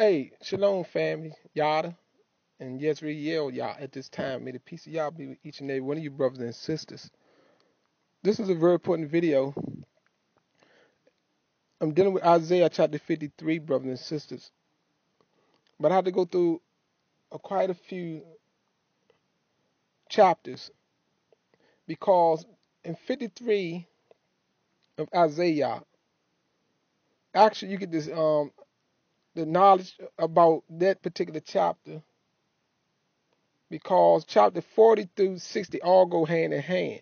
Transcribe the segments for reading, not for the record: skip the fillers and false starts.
Hey, Shalom family, Yada, and Yezreel Yah at this time. May the peace of Yah be with each and every one of you brothers and sisters. This is a very important video. I'm dealing with Isaiah chapter 53, brothers and sisters. But I had to go through quite a few chapters because in 53 of Isaiah, actually you get this the knowledge about that particular chapter because chapter 40 through 60 all go hand in hand,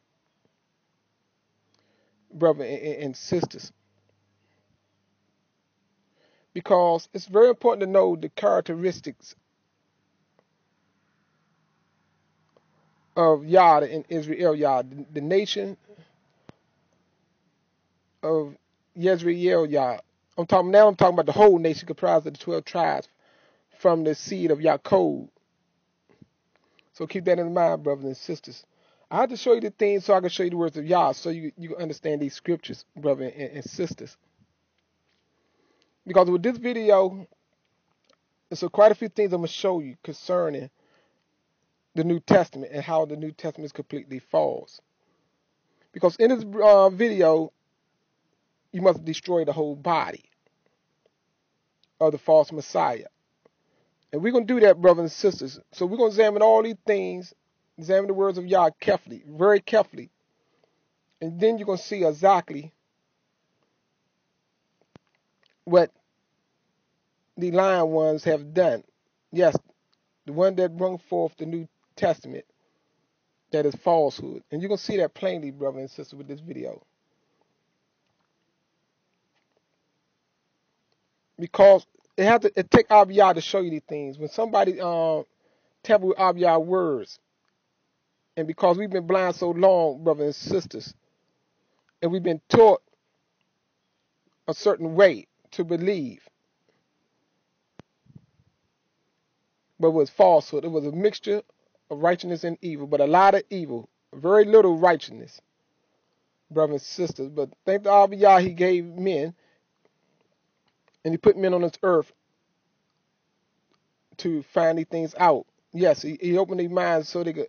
brothers and sisters. Because it's very important to know the characteristics of Yah and Israel Yah, the nation of Yezreel Yah. I'm talking about the whole nation comprised of the 12 tribes from the seed of Yaakov. So keep that in mind, brothers and sisters. I had to show you the things so I can show you the words of Yah so you can understand these scriptures, brothers and sisters. Because with this video, there's quite a few things I'm going to show you concerning the New Testament and how the New Testament is completely false. Because in this video, you must destroy the whole body of the false Messiah. And we're going to do that, brothers and sisters. So we're going to examine all these things, examine the words of Yah carefully, very carefully. And then you're going to see exactly what the lying ones have done. Yes, the one that brought forth the New Testament, that is falsehood. And you're going to see that plainly, brothers and sisters, with this video. Because it take Abiyah to show you these things. When somebody tamper with Abiyah words, and because we've been blind so long, brothers and sisters, and we've been taught a certain way to believe, but it was falsehood. It was a mixture of righteousness and evil, but a lot of evil, very little righteousness, brothers and sisters. But thank the Abiyah, he gave men, and he put men on this earth to find these things out. Yes, he opened their minds so they could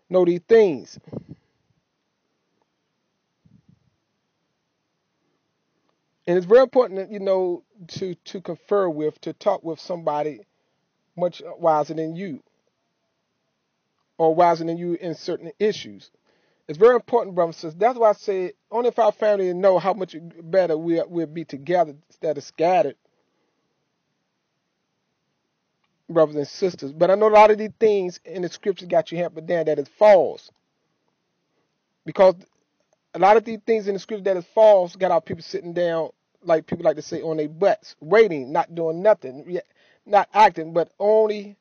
know these things. And it's very important, to confer with, to talk with somebody much wiser than you, or wiser than you in certain issues. It's very important, brothers and sisters. That's why I say only if our family know how much better we'll be together instead of scattered, brothers and sisters. But I know a lot of these things in the scriptures got you hampered down that is false. Because a lot of these things in the scripture that is false got our people sitting down, like people like to say, on their butts, waiting, not doing nothing, not acting, but only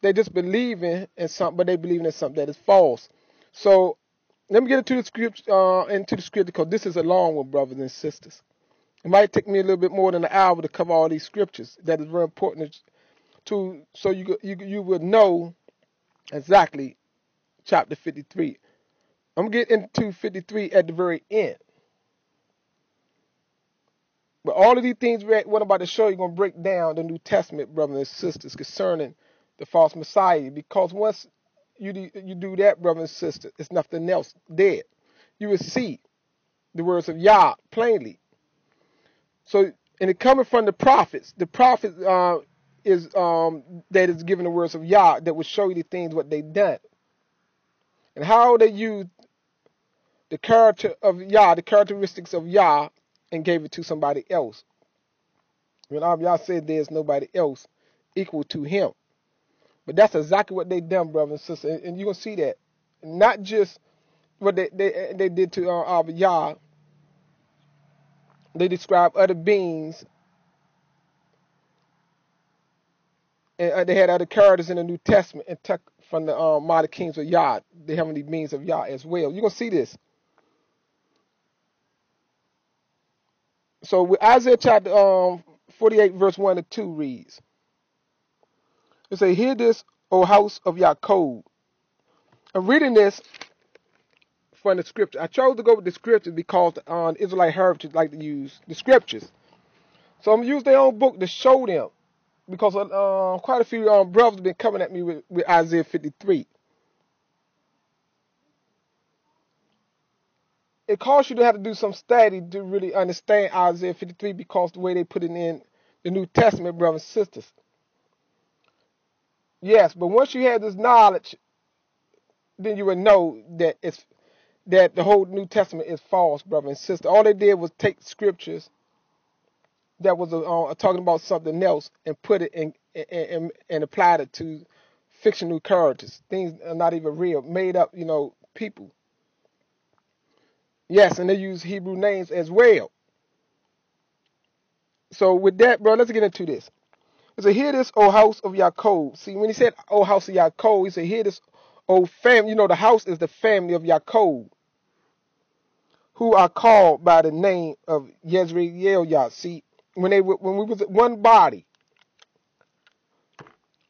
they just believing in something, but they believing in something that is false. So let me get into the scripture, because this is a long one, brothers and sisters. It might take me a little bit more than an hour to cover all these scriptures. That is very important so you would know exactly chapter 53. I'm going to get into 53 at the very end. But all of these things what I'm about to show you, going to break down the New Testament, brothers and sisters, concerning the false Messiah. Because once you do that, brothers and sisters, it's nothing else dead. You will see the words of Yah plainly. So, and it coming from the prophets. The prophets is that is giving the words of Yah that will show you the things what they done. And how they used the character of Yah, the characteristics of Yah, and gave it to somebody else. When Yah said there's nobody else equal to him. But that's exactly what they done, brothers and sisters. And you're going to see that. Not just what they did to Yah. They described other beings. And they had other characters in the New Testament and took from the mighty kings of Yah, the heavenly beings of Yah as well. You're going to see this. So with Isaiah chapter 48, verse 1 to 2 reads, it says, "Hear this, O house of Yaakov." I'm reading this from the scripture. I chose to go with the scriptures because the Israelite heritage like to use the scriptures. So I'm going to use their own book to show them because quite a few brothers have been coming at me with Isaiah 53. It caused you to have to do some study to really understand Isaiah 53 because the way they put it in the New Testament, brothers and sisters. Yes, but once you have this knowledge, then you would know that the whole New Testament is false, brother and sister. All they did was take scriptures that was talking about something else and put it and applied it to fictional characters. Things are not even real, made up, people. Yes, and they use Hebrew names as well. So with that, bro, let's get into this. He said, hear this, O house of Yaakov. See, when he said, O house of Yaakov, he said, hear this, O family. The house is the family of Yaakov, who are called by the name of Yezreel. See, when we was one body,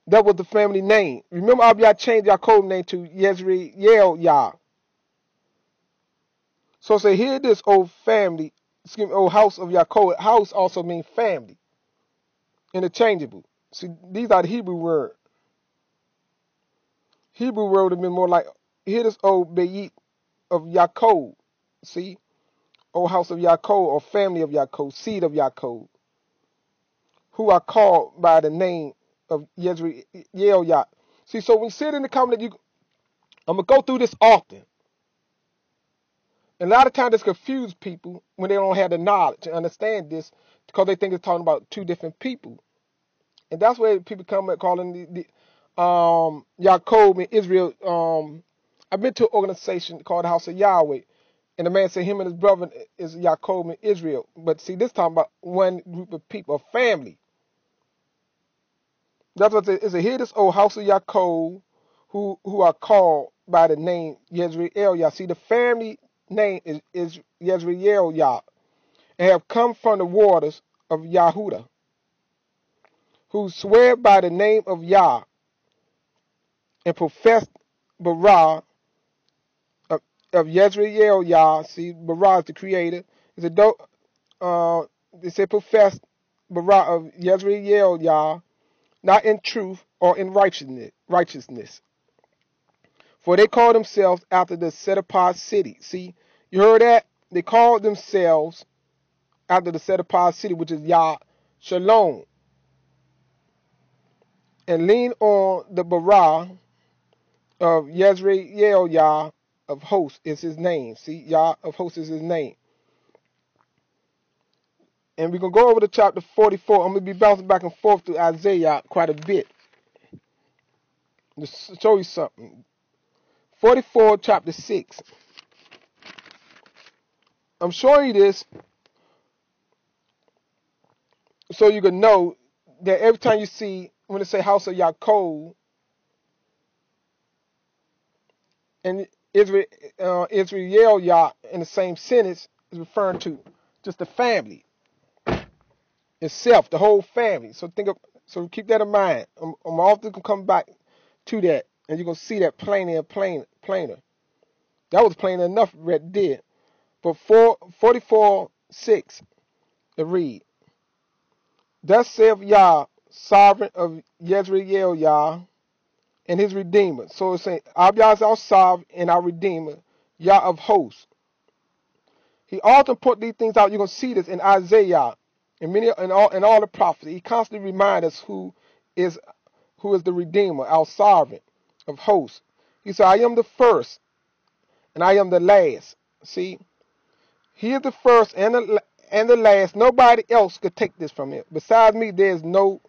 that was the family name. Remember, Abiyah changed Yaakov name to Yezreel. So say, hear this, O family, O house of Yaakov. House also means family. Interchangeable. See, these are the Hebrew word. Hebrew word would have been more like, hear this, O Beit of Yaakov. See, O house of Yaakov, or family of Yaakov, seed of Yaakov, who are called by the name of Yezreel. See, so when you sit in the comment, I'm going to go through this often. And a lot of times it's confused people when they don't have the knowledge to understand this because they think it's talking about two different people. And that's where people come at calling the Yaakov and Israel. I've been to an organization called the House of Yahweh. And the man said him and his brother is Yaakov and Israel. But see, this time about one group of people, a family. That's what it is. Hear this, O house of Yaakov, who are called by the name Yezreel. See, the family name is Yezreel, and have come from the waters of Yahudah, who swear by the name of Yah, and profess Bara of Yezreel. See, Bara is the creator. He said, they say profess Bara of Yezreel, not in truth or in righteousness. For they call themselves after the set-apart city. See, you heard that? They call themselves after the set-apart city, which is Yah Shalom. And lean on the Bara of Yezreel, Yah of hosts is his name. See, Yah of hosts is his name. And we're going to go over to chapter 44. I'm going to be bouncing back and forth through Isaiah quite a bit. To show you something. 44, chapter 6. I'm showing you this so you can know that every time you see, when they say house of Yaakov, and Israel, Yah, in the same sentence, is referring to just the family itself, the whole family. So keep that in mind. I'm often gonna come back to that, and you're gonna see that plainer. That was plain enough right there. But 44:6, it read, thus saith Yah, sovereign of Yezreel, Yah, and his redeemer. So it's saying, Abiyah is our sovereign and our redeemer, Yah of hosts. He often put these things out. You're gonna see this in Isaiah and all the prophets. He constantly reminds us who is the redeemer, our sovereign of hosts. He said, I am the first and I am the last. See, he is the first and the last. Nobody else could take this from him. Besides me, there's no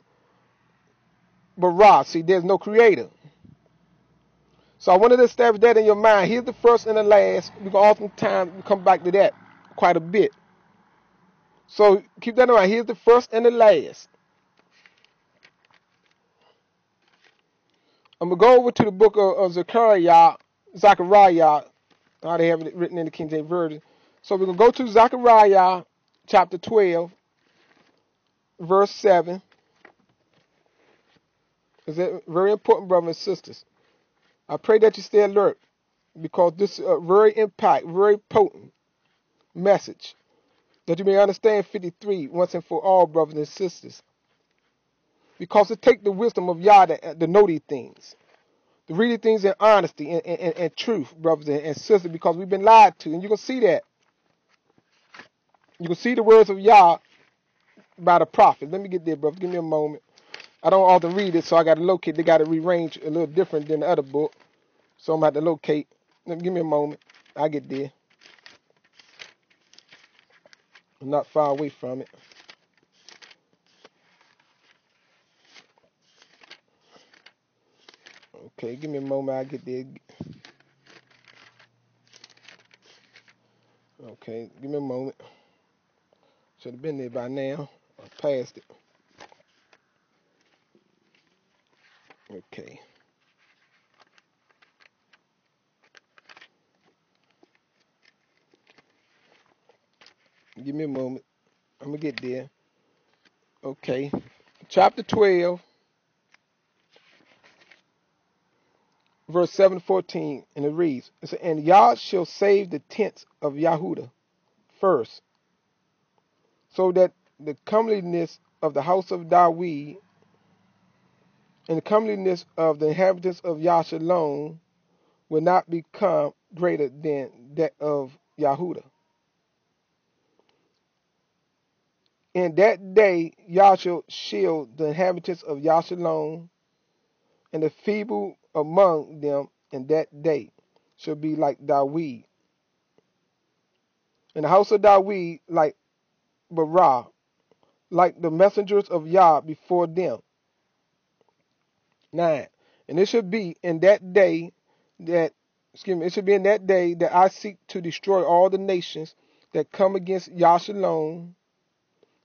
Bara. See, there's no creator. So I wanted to establish that in your mind. He's the first and the last. We can oftentimes come back to that quite a bit. So keep that in mind. He's the first and the last. I'm going to go over to the book of Zechariah. How they have it written in the King James Version. So we're going to go to Zechariah chapter 12, verse 7. Is that very important, brothers and sisters? I pray that you stay alert because this is a very potent message that you may understand 53 once and for all, brothers and sisters. Because it takes the wisdom of Yah to know these things. To read these things in honesty and truth, brothers and sisters, because we've been lied to. And you can see that. You can see the words of Yah by the prophet. Let me get there, brother. Give me a moment. I don't often read it, so I got to locate. They got to rearrange a little different than the other book. So I'm going to have to locate. Give me a moment. I get there. I'm not far away from it. Okay, give me a moment. I get there. Okay, give me a moment. Should have been there by now. I passed it. Okay. Give me a moment. I'm going to get there. Okay. Chapter 12, verse 7-14, and it reads, it says, and Yah shall save the tents of Yahudah first, so that the comeliness of the house of David and the comeliness of the inhabitants of Yashalom will not become greater than that of Yahudah. In that day Yah shall shield the inhabitants of Yashalom, and the feeble among them in that day shall be like David. And the house of David like Barah, like the messengers of Yah before them. 9. And it should be in that day that, it should be in that day that I seek to destroy all the nations that come against Yashalom.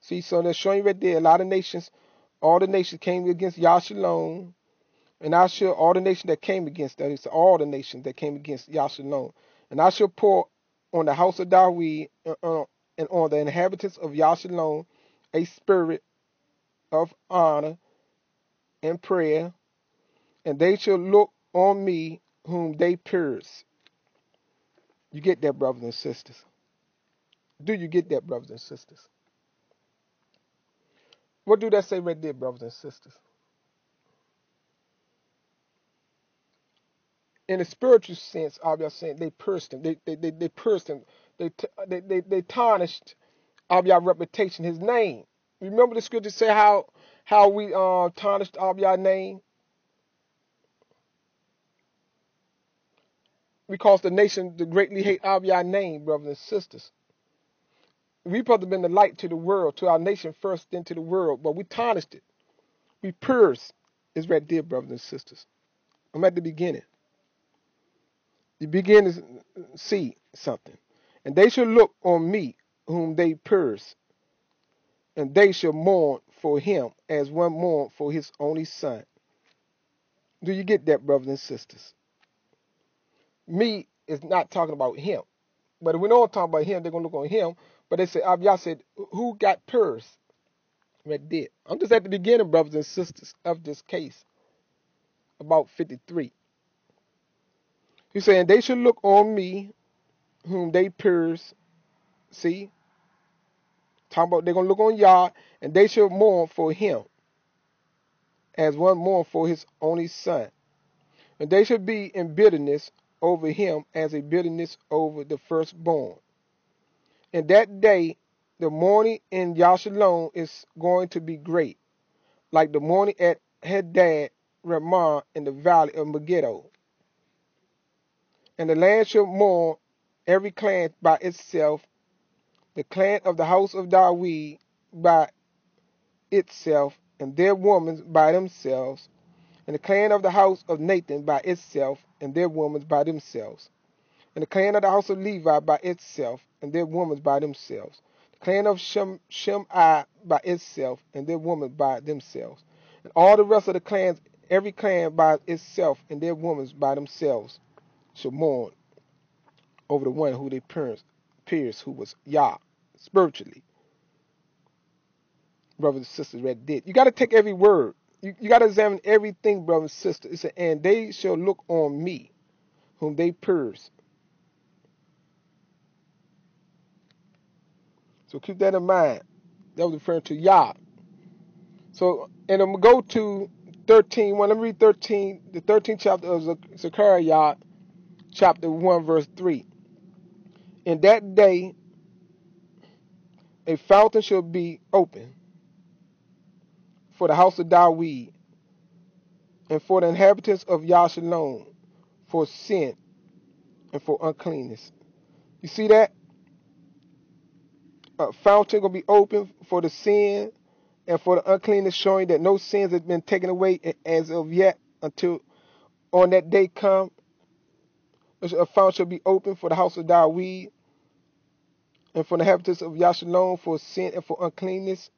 See, so they're showing you right there, a lot of nations, all the nations came against Yashalom. And I shall, all the nations that came against that, it's all the nations that came against Yashalom. And I shall pour on the house of David and on the inhabitants of Yashalom a spirit of honor and prayer, and they shall look on me whom they pierce. You get that, brothers and sisters? Do you get that, brothers and sisters? What do that say right there, brothers and sisters? In a spiritual sense, I'll be saying they pierced him. They pierced him. They tarnished Abiyah's reputation, his name. Remember the scripture say how we tarnished Abiyah's name? Because the nation greatly hate Abiyah's name, brothers and sisters. We supposed to have been the light to the world, to our nation first, then to the world, but we tarnished it. We pierced. It's right there, brothers and sisters. I'm at the beginning. The beginning is see something. And they shall look on me whom they pierced, and they shall mourn for him as one mourn for his only son. Do you get that, brothers and sisters? Me is not talking about him. But if we don't talk about him, they're going to look on him. But they say, Abiyah said, who got pierced? Right there. I'm just at the beginning, brothers and sisters, of this case. About 53. He's saying, they should look on me whom they pierced. See? Talking about they're going to look on Yah, and they shall mourn for him as one mourn for his only son. And they shall be in bitterness over him as a bitterness over the firstborn. In that day, the mourning in Yashalom is going to be great, like the mourning at Hadad Ramah in the valley of Megiddo. And the land shall mourn every clan by itself, the clan of the house of David by itself, and their women by themselves, and the clan of the house of Nathan by itself, and their women by themselves, and the clan of the house of Levi by itself, and their women by themselves, the clan of Shemai by itself, and their women by themselves, and all the rest of the clans, every clan by itself, and their women by themselves, shall mourn over the one who they pierced, who was Yah, spiritually. Brothers and sisters, read it. You got to take every word. You got to examine everything, brothers and sisters. It said, and they shall look on me, whom they pierced. So keep that in mind. That was referring to Yah. So, and I'm going to go to 13. Well, let me read 13, the 13th chapter of Zechariah, chapter 1, verse 3. In that day, a fountain shall be open for the house of Dawid and for the inhabitants of Yashalon, for sin and for uncleanness. You see that? A fountain going to be open for the sin and for the uncleanness, showing that no sins have been taken away as of yet until on that day come. A fountain shall be open for the house of Dawid and for the inhabitants of Yashalon, for sin and for uncleanness.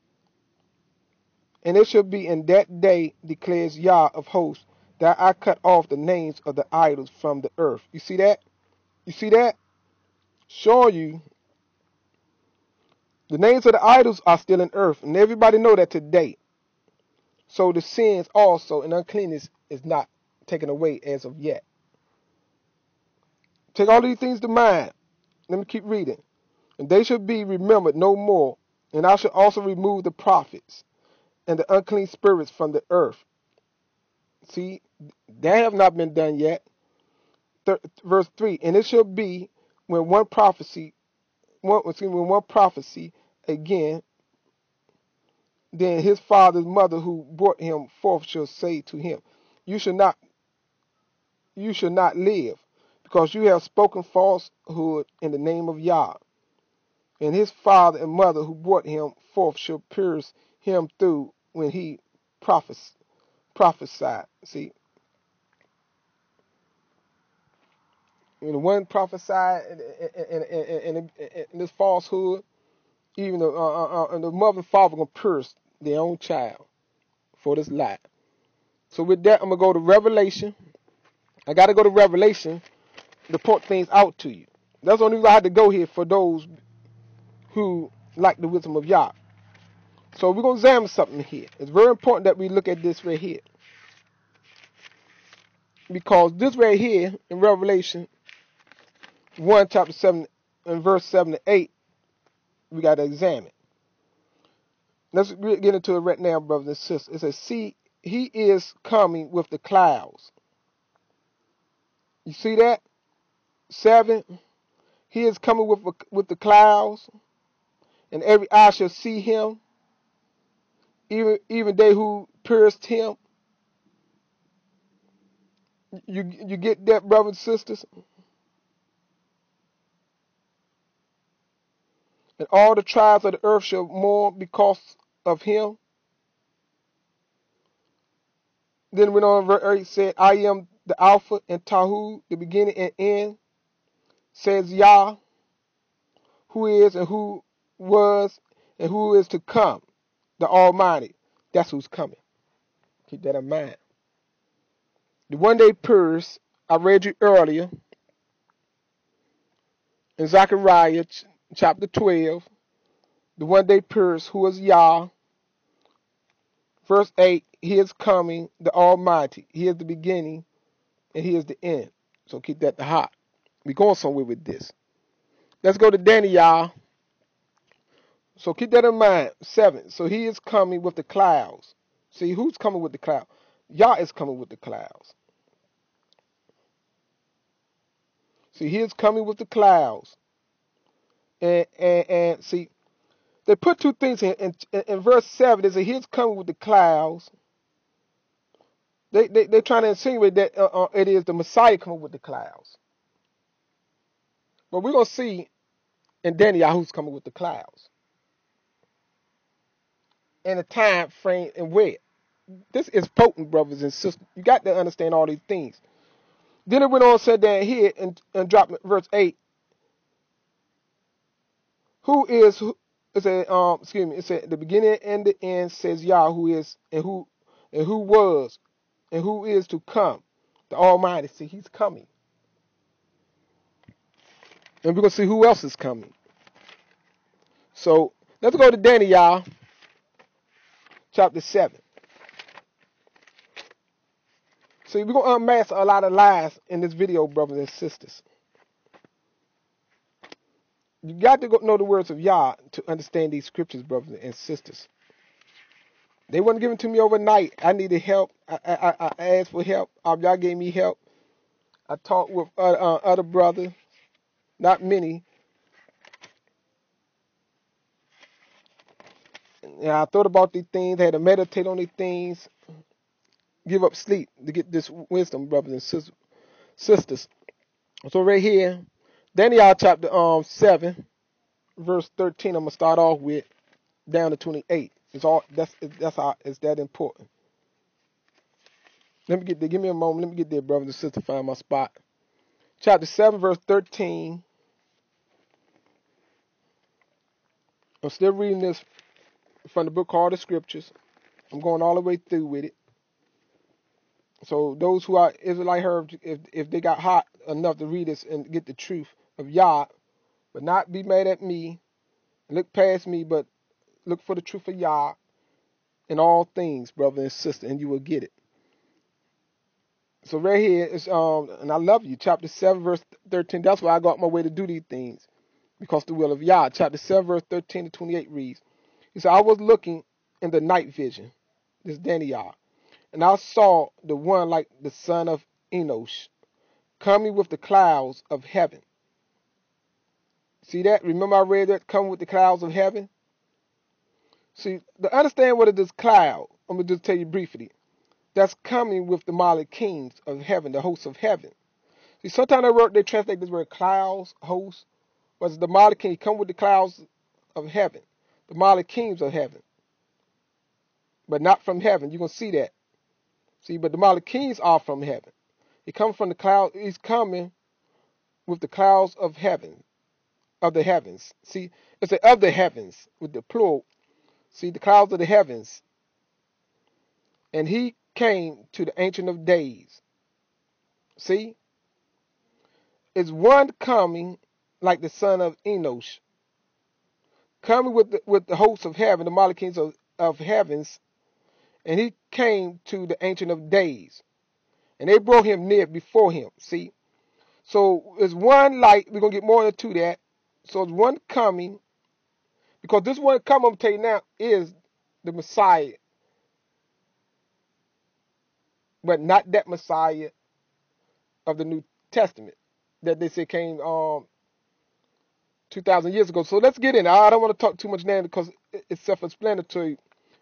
And it shall be in that day, declares Yah of hosts, that I cut off the names of the idols from the earth. You see that? You see that? Showing you the names of the idols are still in earth, and everybody know that today. So the sins also and uncleanness is not taken away as of yet. Take all these things to mind. Let me keep reading. And they shall be remembered no more, and I shall also remove the prophets and the unclean spirits from the earth. See, that have not been done yet. Verse 3, and it shall be when one prophecy again, then his father's mother who brought him forth shall say to him, you shall not live, because you have spoken falsehood in the name of Yah. And his father and mother who brought him forth shall pierce him through when he prophesied. See, when the one prophesied in this falsehood, even the mother and father gonna pierce their own child for this lie. So with that, I'm gonna go to Revelation. I gotta go to Revelation to point things out to you. That's the only reason I had to go here, for those who like the wisdom of Yah. So we're gonna examine something here. It's very important that we look at this right here, because this right here in Revelation 1, chapter 7, and verse 7 to 8, we got to examine. Let's get into it right now, brothers and sisters. It says, see, he is coming with the clouds. You see that? 7, he is coming with the clouds, and every eye shall see him, even they who pierced him. You get that, brothers and sisters? And all the tribes of the earth shall mourn because of him. Then went on, verse 8 said, I am the Alpha and Tahu, the beginning and end, says Yah, who is and who was and who is to come, the Almighty. That's who's coming. Keep that in mind. The one they pierced, I read you earlier, in Zechariah chapter 12, the one they pierced, who is Yah. Verse 8, he is coming, the Almighty. He is the beginning, and he is the end. So keep that to heart. We're going somewhere with this. Let's go to Daniel. So keep that in mind. 7. So he is coming with the clouds. See, who's coming with the cloud? Yah is coming with the clouds. See, he is coming with the clouds. And see, they put two things in verse 7. They say he is coming with the clouds. They're trying to insinuate that it is the Messiah coming with the clouds. But we're going to see in Daniel who's coming with the clouds, and the time frame and where. This is potent, brothers and sisters. You got to understand all these things. Then it went on and said down here and dropped verse 8. It said the beginning and the end, says Yah, who is and who was and who is to come, the Almighty. See, he's coming. And we're going to see who else is coming. So let's go to Daniel chapter 7. So we're going to unmask a lot of lies in this video, brothers and sisters. You got to know the words of Yah to understand these scriptures, brothers and sisters. They wasn't given to me overnight. I needed help. I asked for help. Y'all gave me help. I talked with other brothers, not many. And I thought about these things. I had to meditate on these things. Give up sleep to get this wisdom, brothers and sisters. So right here, Daniel chapter 7, verse 13. I'm gonna start off with down to 28. That's how it's that important. Let me get there. Give me a moment. Let me get there, brothers and sisters. Find my spot. Chapter 7, verse 13. I'm still reading this from the book called the Scriptures. I'm going all the way through with it. So those who are Israelite herbs, if they got hot enough to read this and get the truth of Yah, but not be mad at me, look past me, but look for the truth of Yah in all things, brother and sister, and you will get it. So right here is and I love you, chapter 7, verse 13. That's why I got my way to do these things, because the will of Yah. Chapter 7, verse 13 to 28 reads, he said, I was looking in the night vision, this is Daniel, and I saw the one like the son of Enosh, coming with the clouds of heaven. See that? Remember I read that, coming with the clouds of heaven? See, to understand what it is cloud, I'm going to just tell you briefly. That's coming with the Malachim of heaven, the hosts of heaven. See, sometimes they translate this word clouds, hosts, but it's the Malachim. He come with the clouds of heaven, the Malachim of heaven, but not from heaven. You're going to see that. See, but the Malachim are from heaven. He comes from the cloud. He's coming with the clouds of heaven, of the heavens. See, it's the of the heavens with the plural. See, the clouds of the heavens. And he came to the Ancient of Days. See? It's one coming like the son of Enosh, coming with the hosts of heaven, the Malachim of heavens, and he came to the Ancient of Days. And they brought him near before him. See? So it's one light. We're going to get more into that. So it's one coming, because this one coming, I'm going to tell you now, is the Messiah. But not that Messiah of the New Testament that they say came 2,000 years ago. So let's get in. I don't want to talk too much now because it's self-explanatory.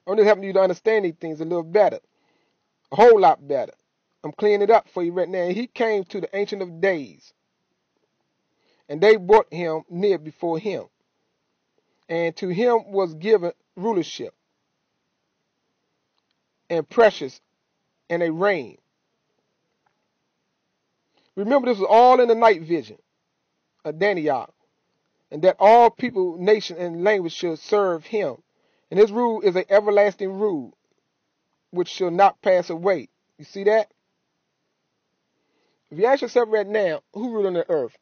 I'm just helping you to understand these things a little better, a whole lot better. I'm cleaning it up for you right now. And he came to the Ancient of Days, and they brought him near before him. And to him was given rulership and precious and a reign. Remember, this was all in the night vision of Daniel, and that all people, nation, and language should serve him. And his rule is an everlasting rule, which shall not pass away. You see that? If you ask yourself right now, who ruled on the earth?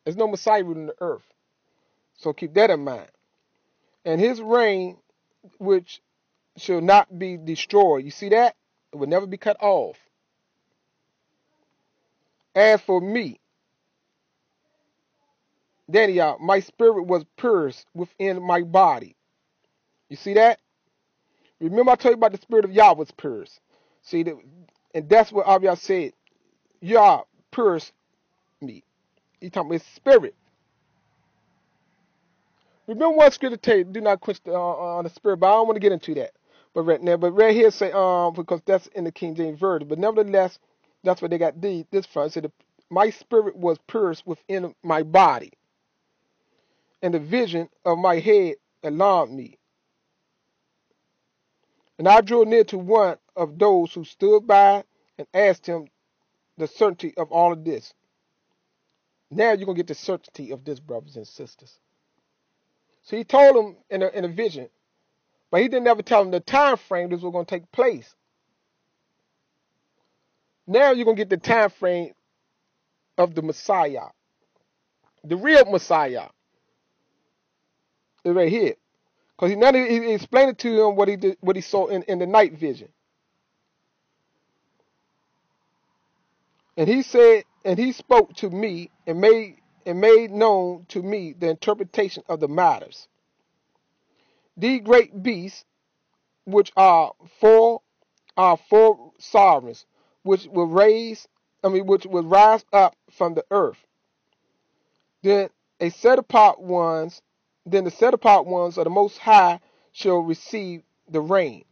There's no Messiah ruling the earth. So keep that in mind. And his reign, which shall not be destroyed. You see that? It will never be cut off. As for me, Daniel, my spirit was pierced within my body. You see that? Remember I told you about the spirit of Yah was pierced. See that, and that's what Abiyah said. Yah pierced me. He talking about his spirit. Remember what scripture tell you, do not quench on the spirit, but I don't want to get into that. But right here say because that's in the King James Version. But nevertheless, that's what they got this from. It said, my spirit was pierced within my body, and the vision of my head alarmed me. And I drew near to one of those who stood by and asked him the certainty of all of this. Now you're going to get the certainty of this, brothers and sisters. So he told them in a vision, but he didn't ever tell them the time frame this was going to take place. Now you're going to get the time frame of the Messiah. The real Messiah is right here. Because he explained it to him what he saw in the night vision. And he said, and he spoke to me and made known to me the interpretation of the matters. The great beast which are four sovereigns, which will rise up from the earth. Then a set apart ones, then the set apart ones of the Most High shall receive the rain.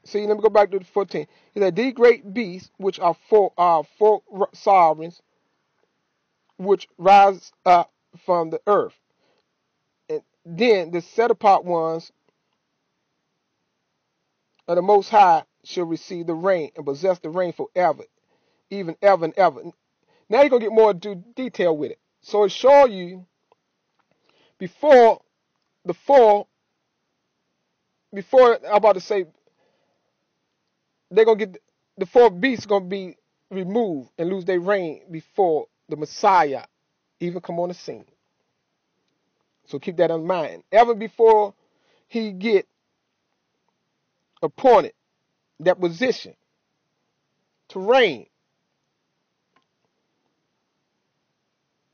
See, let me go back to the 14. He said, these great beasts, which are four sovereigns, which rise up from the earth. And then the set apart ones of the Most High shall receive the rain and possess the rain forever, even ever and ever. Now you're going to get more into detail with it. So it shows you before I'm about to say, they're going to get, the four beasts going to be removed and lose their reign before the Messiah even come on the scene. So keep that in mind. Ever before he get appointed that position to reign.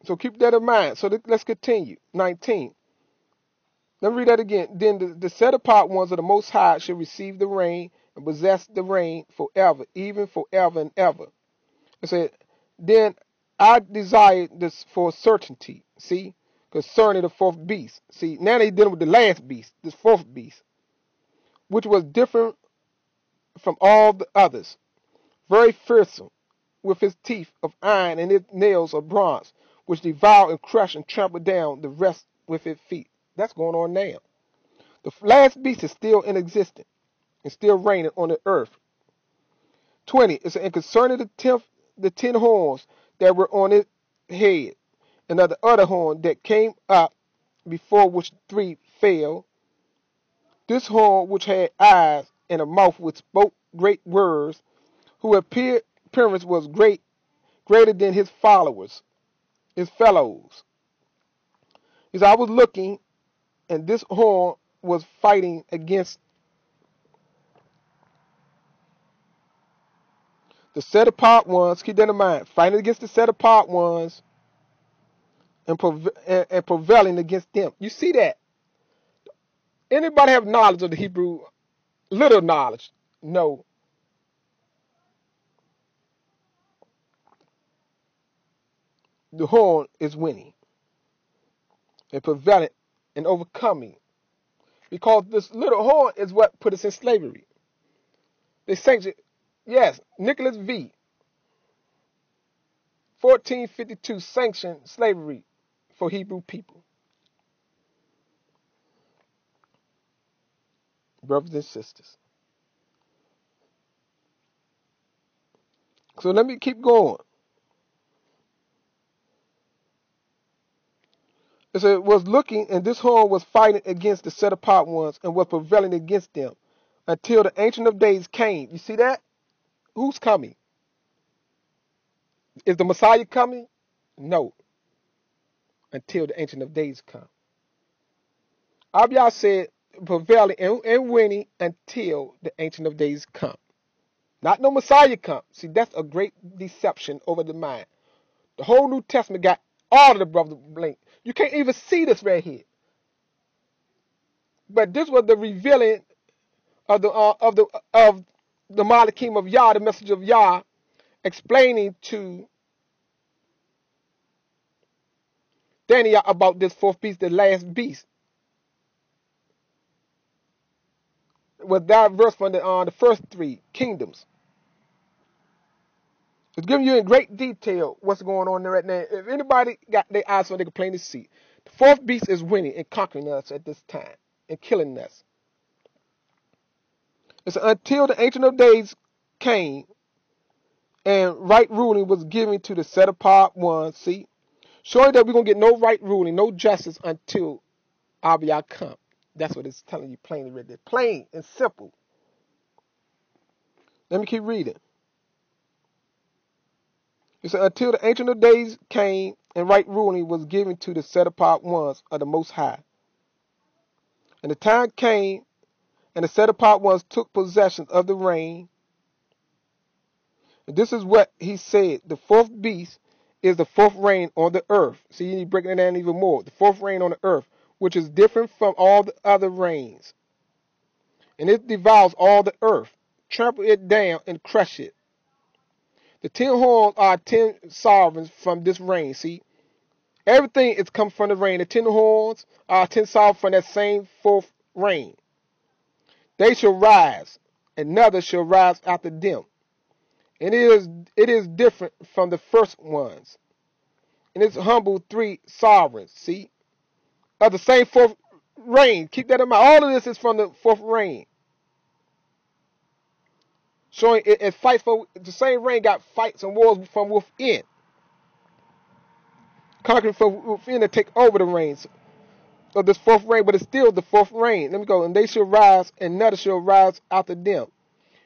So keep that in mind. So let's continue. 19. Let me read that again. Then the set apart ones of the Most High shall receive the rain and possess the rain forever, even forever and ever. It said, then I desire this for certainty. See, concerning the fourth beast. See, now they're dealing with the last beast, this fourth beast, which was different from all the others, very fearsome, with his teeth of iron and his nails of bronze, which devour and crush and trample down the rest with his feet. That's going on now. The last beast is still in existence and still reigning on the earth. 20. It's and concerning the 10 horns that were on his head, and of the other horn that came up before which 3 fell. This horn which had eyes and a mouth which spoke great words, whose appearance was greater than his followers, his fellows. He said, I was looking, and this horn was fighting against the set apart ones. Keep that in mind. Fighting against the set apart ones and prevailing against them. You see that? Anybody have knowledge of the Hebrew, little knowledge? No. The horn is winning and prevailing and overcoming. Because this little horn is what put us in slavery. They sanctioned, yes, Nicholas V. 1452 sanctioned slavery for Hebrew people. Brothers and sisters. So let me keep going. It said, was looking, and this horn was fighting against the set apart ones and was prevailing against them until the Ancient of Days came. You see that? Who's coming? Is the Messiah coming? No. Until the Ancient of Days come. Abiyah said, prevailing and winning until the Ancient of Days come. Not no Messiah come. See, that's a great deception over the mind. The whole New Testament got all of the brothers blink. You can't even see this right here. But this was the revealing of the Malachim of Yah, the message of Yah, explaining to Daniel about this fourth beast, the last beast. Was diverse from the first 3 kingdoms. It's giving you in great detail what's going on there right now. If anybody got their eyes on, they can plainly see. The fourth beast is winning and conquering us at this time and killing us. It's until the Ancient of Days came and right ruling was given to the set apart ones. See, showing that we're going to get no right ruling, no justice until Abiyah come. That's what it's telling you plainly right there. Plain and simple. Let me keep reading. It said, until the Ancient of Days came and right ruling was given to the set apart ones of the Most High. And the time came, and the set apart ones took possession of the reign. And this is what he said. The fourth beast is the fourth reign on the earth. See, you need breaking it down even more. The fourth reign on the earth, which is different from all the other reigns. and it devours all the earth, trample it down, and crush it. The 10 horns are 10 sovereigns from this reign. See, everything is come from the reign. The 10 horns are 10 sovereigns from that same fourth reign. They shall rise, another shall rise after them. And it is different from the first ones. And it's humble 3 sovereigns. See, of the same fourth reign. Keep that in mind. All of this is from the fourth reign. Showing it fights for the same reign, got fights and wars from within. Conquering from within to take over the reigns of this fourth reign, but it's still the fourth reign. Let me go. And they shall rise, and another shall rise after them.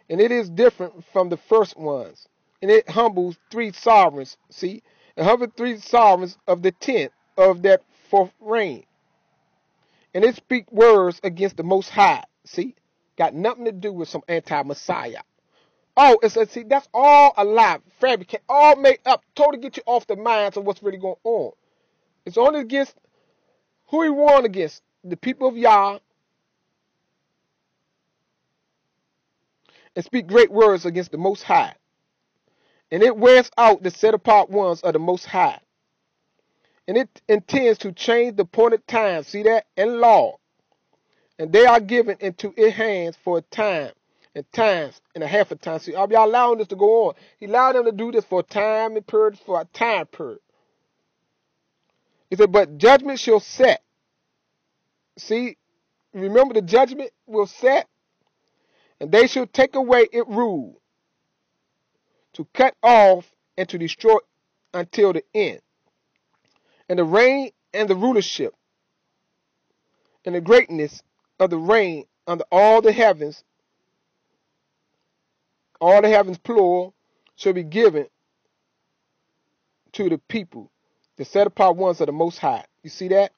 And it is different from the first ones. And it humbles 3 sovereigns. See? It humbles 3 sovereigns of the 10th of that fourth reign. And it speak words against the Most High. See? Got nothing to do with some anti-Messiah. Oh, see, that's all a lie, fabricate, all made up, totally get you off the minds of what's really going on. It's only against who he warned against, the people of Yah, and speak great words against the Most High. And it wears out the set-apart ones of the Most High. And it intends to change the appointed time, see that, and law. And they are given into its hands for a time. And times and a half a time. See, y'all allowing this to go on. He allowed them to do this for a time and period, for a time period. He said, but judgment shall set. See, remember the judgment will set, and they shall take away its rule, to cut off and to destroy until the end. And the reign and the rulership and the greatness of the reign under all the heavens plural, shall be given to the people, the set apart ones of the Most High. You see that?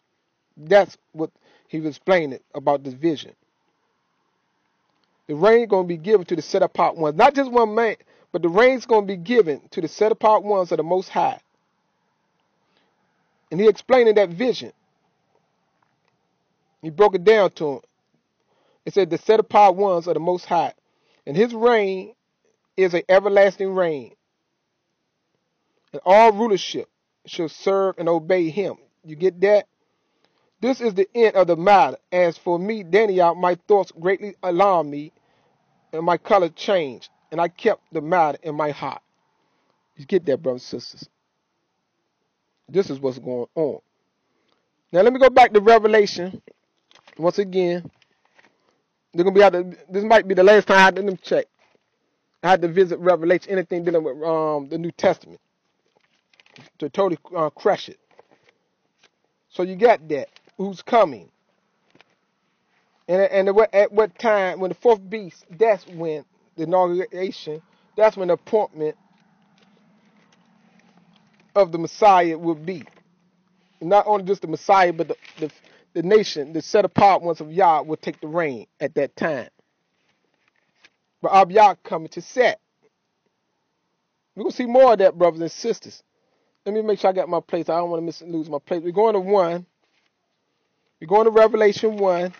That's what he was explaining about this vision. The reign is going to be given to the set apart ones. Not just one man, but the reign is going to be given to the set apart ones of the Most High. And he explained in that vision. He broke it down to him. It said the set apart ones of the Most High. And his reign is an everlasting reign. And all rulership shall serve and obey him. You get that? This is the end of the matter. As for me, Daniel, my thoughts greatly alarmed me, and my color changed, and I kept the matter in my heart. You get that, brothers and sisters? This is what's going on. Now let me go back to Revelation. Once again, they're gonna be out. This might be the last time I had to check. I had to visit Revelation, anything dealing with the New Testament, to totally crush it. So you got that. Who's coming? And at what time, when the fourth beast, that's when the inauguration, that's when the appointment of the Messiah will be. Not only just the Messiah, but the nation, the set apart ones of Yah will take the reign at that time. But Yah coming to set. We're going to see more of that, brothers and sisters. Let me make sure I got my place. I don't want to lose my place. We're going to 1. We're going to Revelation 1.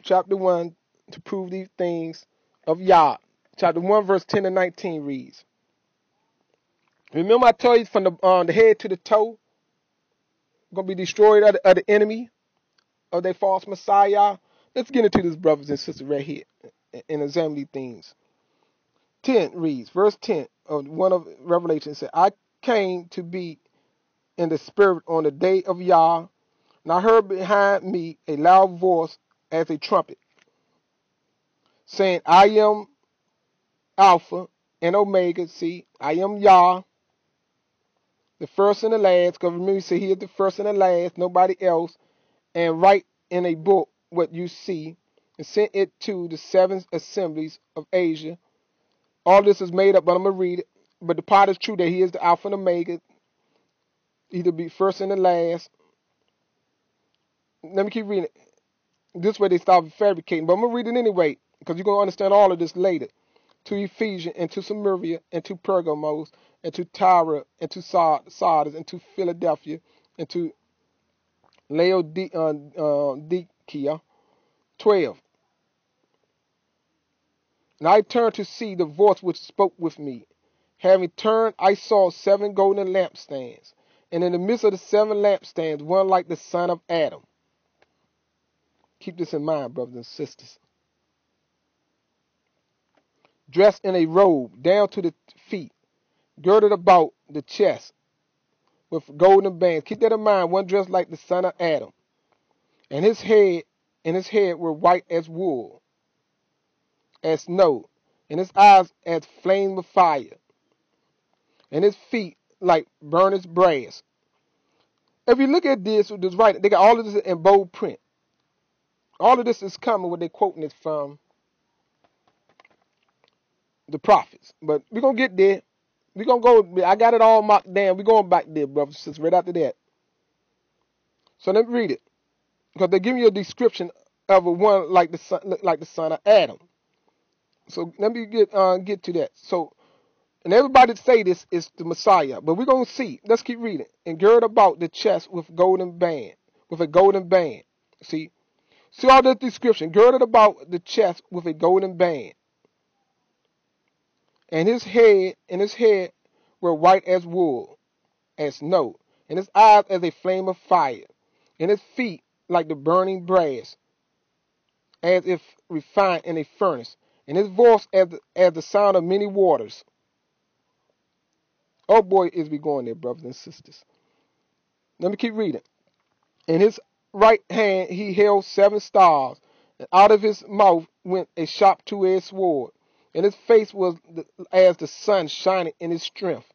Chapter 1, to prove these things of Yah. Chapter 1, verse 10 and 19 reads. Remember I told you from the head to the toe, going to be destroyed of the enemy, of their false Messiah. Let's get into this, brothers and sisters, right here, and examine these things. 10 reads, verse 10 of 1 of Revelation said, I came to be in the spirit on the day of Yah, and I heard behind me a loud voice as a trumpet, saying, I am Alpha and Omega. See, I am Yah, the first and the last. Because remember, he said he is the first and the last, nobody else. And write in a book what you see, and send it to the 7 assemblies of Asia. All this is made up, but I'm going to read it. But the part is true that he is the Alpha and Omega, either be first and the last. Let me keep reading it. This way they start fabricating, but I'm going to read it anyway, because you're going to understand all of this later. To Ephesians, and to Samaria, and to Pergamos, and to Tyre, and to Sardis, and to Philadelphia, and to Laodicea. 12. And I turned to see the voice which spoke with me. Having turned, I saw 7 golden lampstands, and in the midst of the 7 lampstands, one like the son of Adam. Keep this in mind, brothers and sisters. Dressed in a robe down to the feet, girded about the chest with golden bands. Keep that in mind, one dressed like the son of Adam. And his head were white as wool, as snow, and his eyes as flames of fire, and his feet like burnished brass. If you look at this right, they got all of this in bold print. All of this is coming, what they're quoting is from the prophets. But we're going to get there. We're going to go, I got it all marked down. We're going back there, brothers and sisters, right after that. So let me read it. Because they're giving you a description of a one like the son of Adam. So let me get to that. So, and everybody say this is the Messiah, but we're gonna see. Let's keep reading. And gird about the chest with a golden band. See all this description. Girded about the chest with a golden band. And his head were white as wool, as snow, and his eyes as a flame of fire, and his feet like the burning brass, as if refined in a furnace, and his voice as the sound of many waters. Oh boy, is we going there, brothers and sisters. Let me keep reading. In his right hand he held 7 stars, and out of his mouth went a sharp 2-edged sword, and his face was as the sun shining in his strength.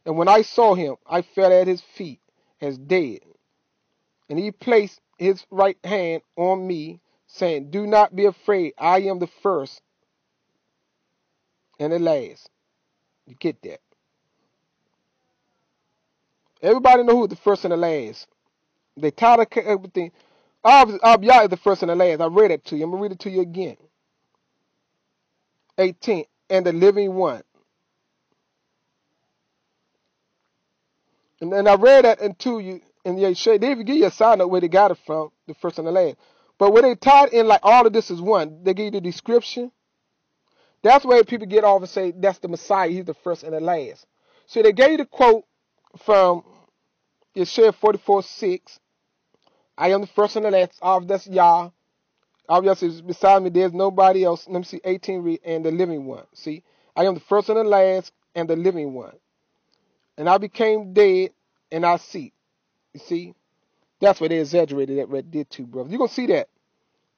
And when I saw him, I fell at his feet as dead. And he placed his right hand on me, saying, do not be afraid. I am the first and the last. You get that? Everybody know who the first and the last. They tired of everything. Yah is the first and the last. I read it to you. I'm going to read it to you again. 18. And the living one. And then I read that into you. And they even give you a side note where they got it from, the first and the last. But when they tied in like all of this is one, they give you the description. That's where people get off and say that's the Messiah. He's the first and the last. So they gave you the quote from Yeshua 44:6. I am the first and the last. That's Yah. Obviously, beside me, there's nobody else. Let me see, 18 read, and the living one. See, I am the first and the last, and the living one. And I became dead, and I see. You see, that's where they exaggerated that right there too, brother. You're going to see that.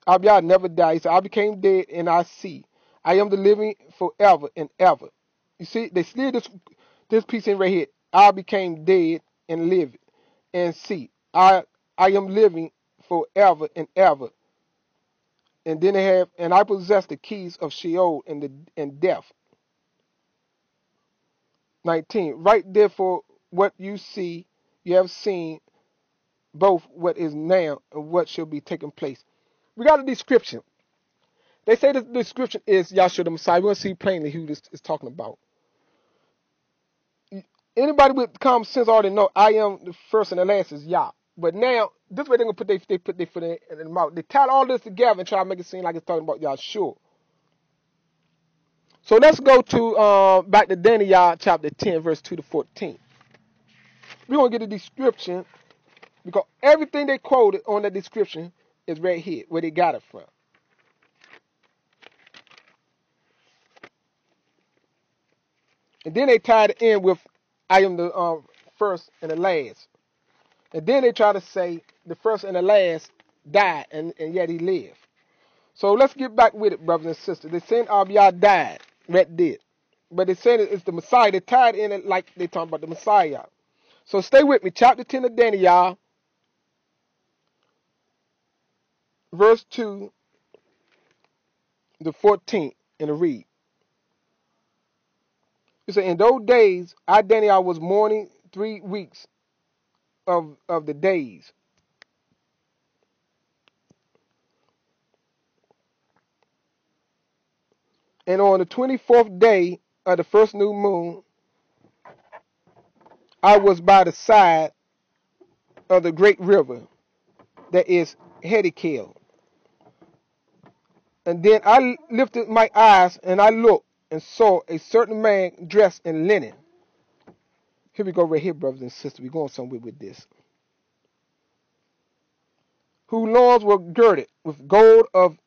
Yah never died. He said, I became dead, and I see. I am the living forever and ever. You see, they slid this piece in right here. I became dead and live and see. I am living forever and ever. And then they have, and I possess the keys of Sheol and death. 19. Right therefore, what you see, you have seen both what is now and what shall be taking place. We got a description. They say the description is Yahshua the Messiah. We're going to see plainly who this is talking about. Anybody with common sense already know I am the first and the last is Yah. But now, this way they're going to put their foot in the mouth. They tie all this together and try to make it seem like it's talking about Yahshua. So let's go to back to Daniel chapter 10, verse 2 to 14. We're going to get a description because everything they quoted on that description is right here, where they got it from. And then they tied it in with I am the first and the last. And then they try to say the first and the last died, and yet he lived. So let's get back with it, brothers and sisters. They're saying Yah died, right there. But they're saying it's the Messiah. They tied in it like they're talking about the Messiah. So stay with me. Chapter 10 of Daniel, verse 2 to 14, and to read. It said, in those days, I, Daniel, was mourning 3 weeks of the days. And on the 24th day of the first new moon, I was by the side of the great river, that is Hedekiel. And then I lifted my eyes, and I looked, and saw a certain man dressed in linen. Here we go right here, brothers and sisters. We're going somewhere with this. Whose loins were girded with gold of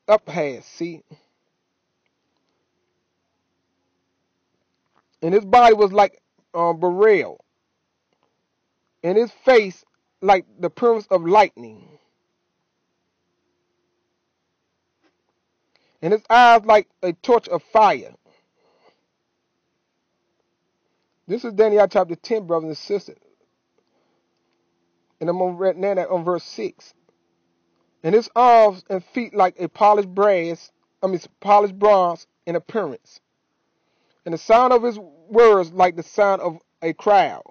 uphaz, see? And his body was like beryl, and his face like the appearance of lightning, and his eyes like a torch of fire. This is Daniel chapter 10, brothers and sisters. And I'm going to read now that on verse 6. And his arms and feet like a polished bronze in appearance. And the sound of his words like the sound of a crowd.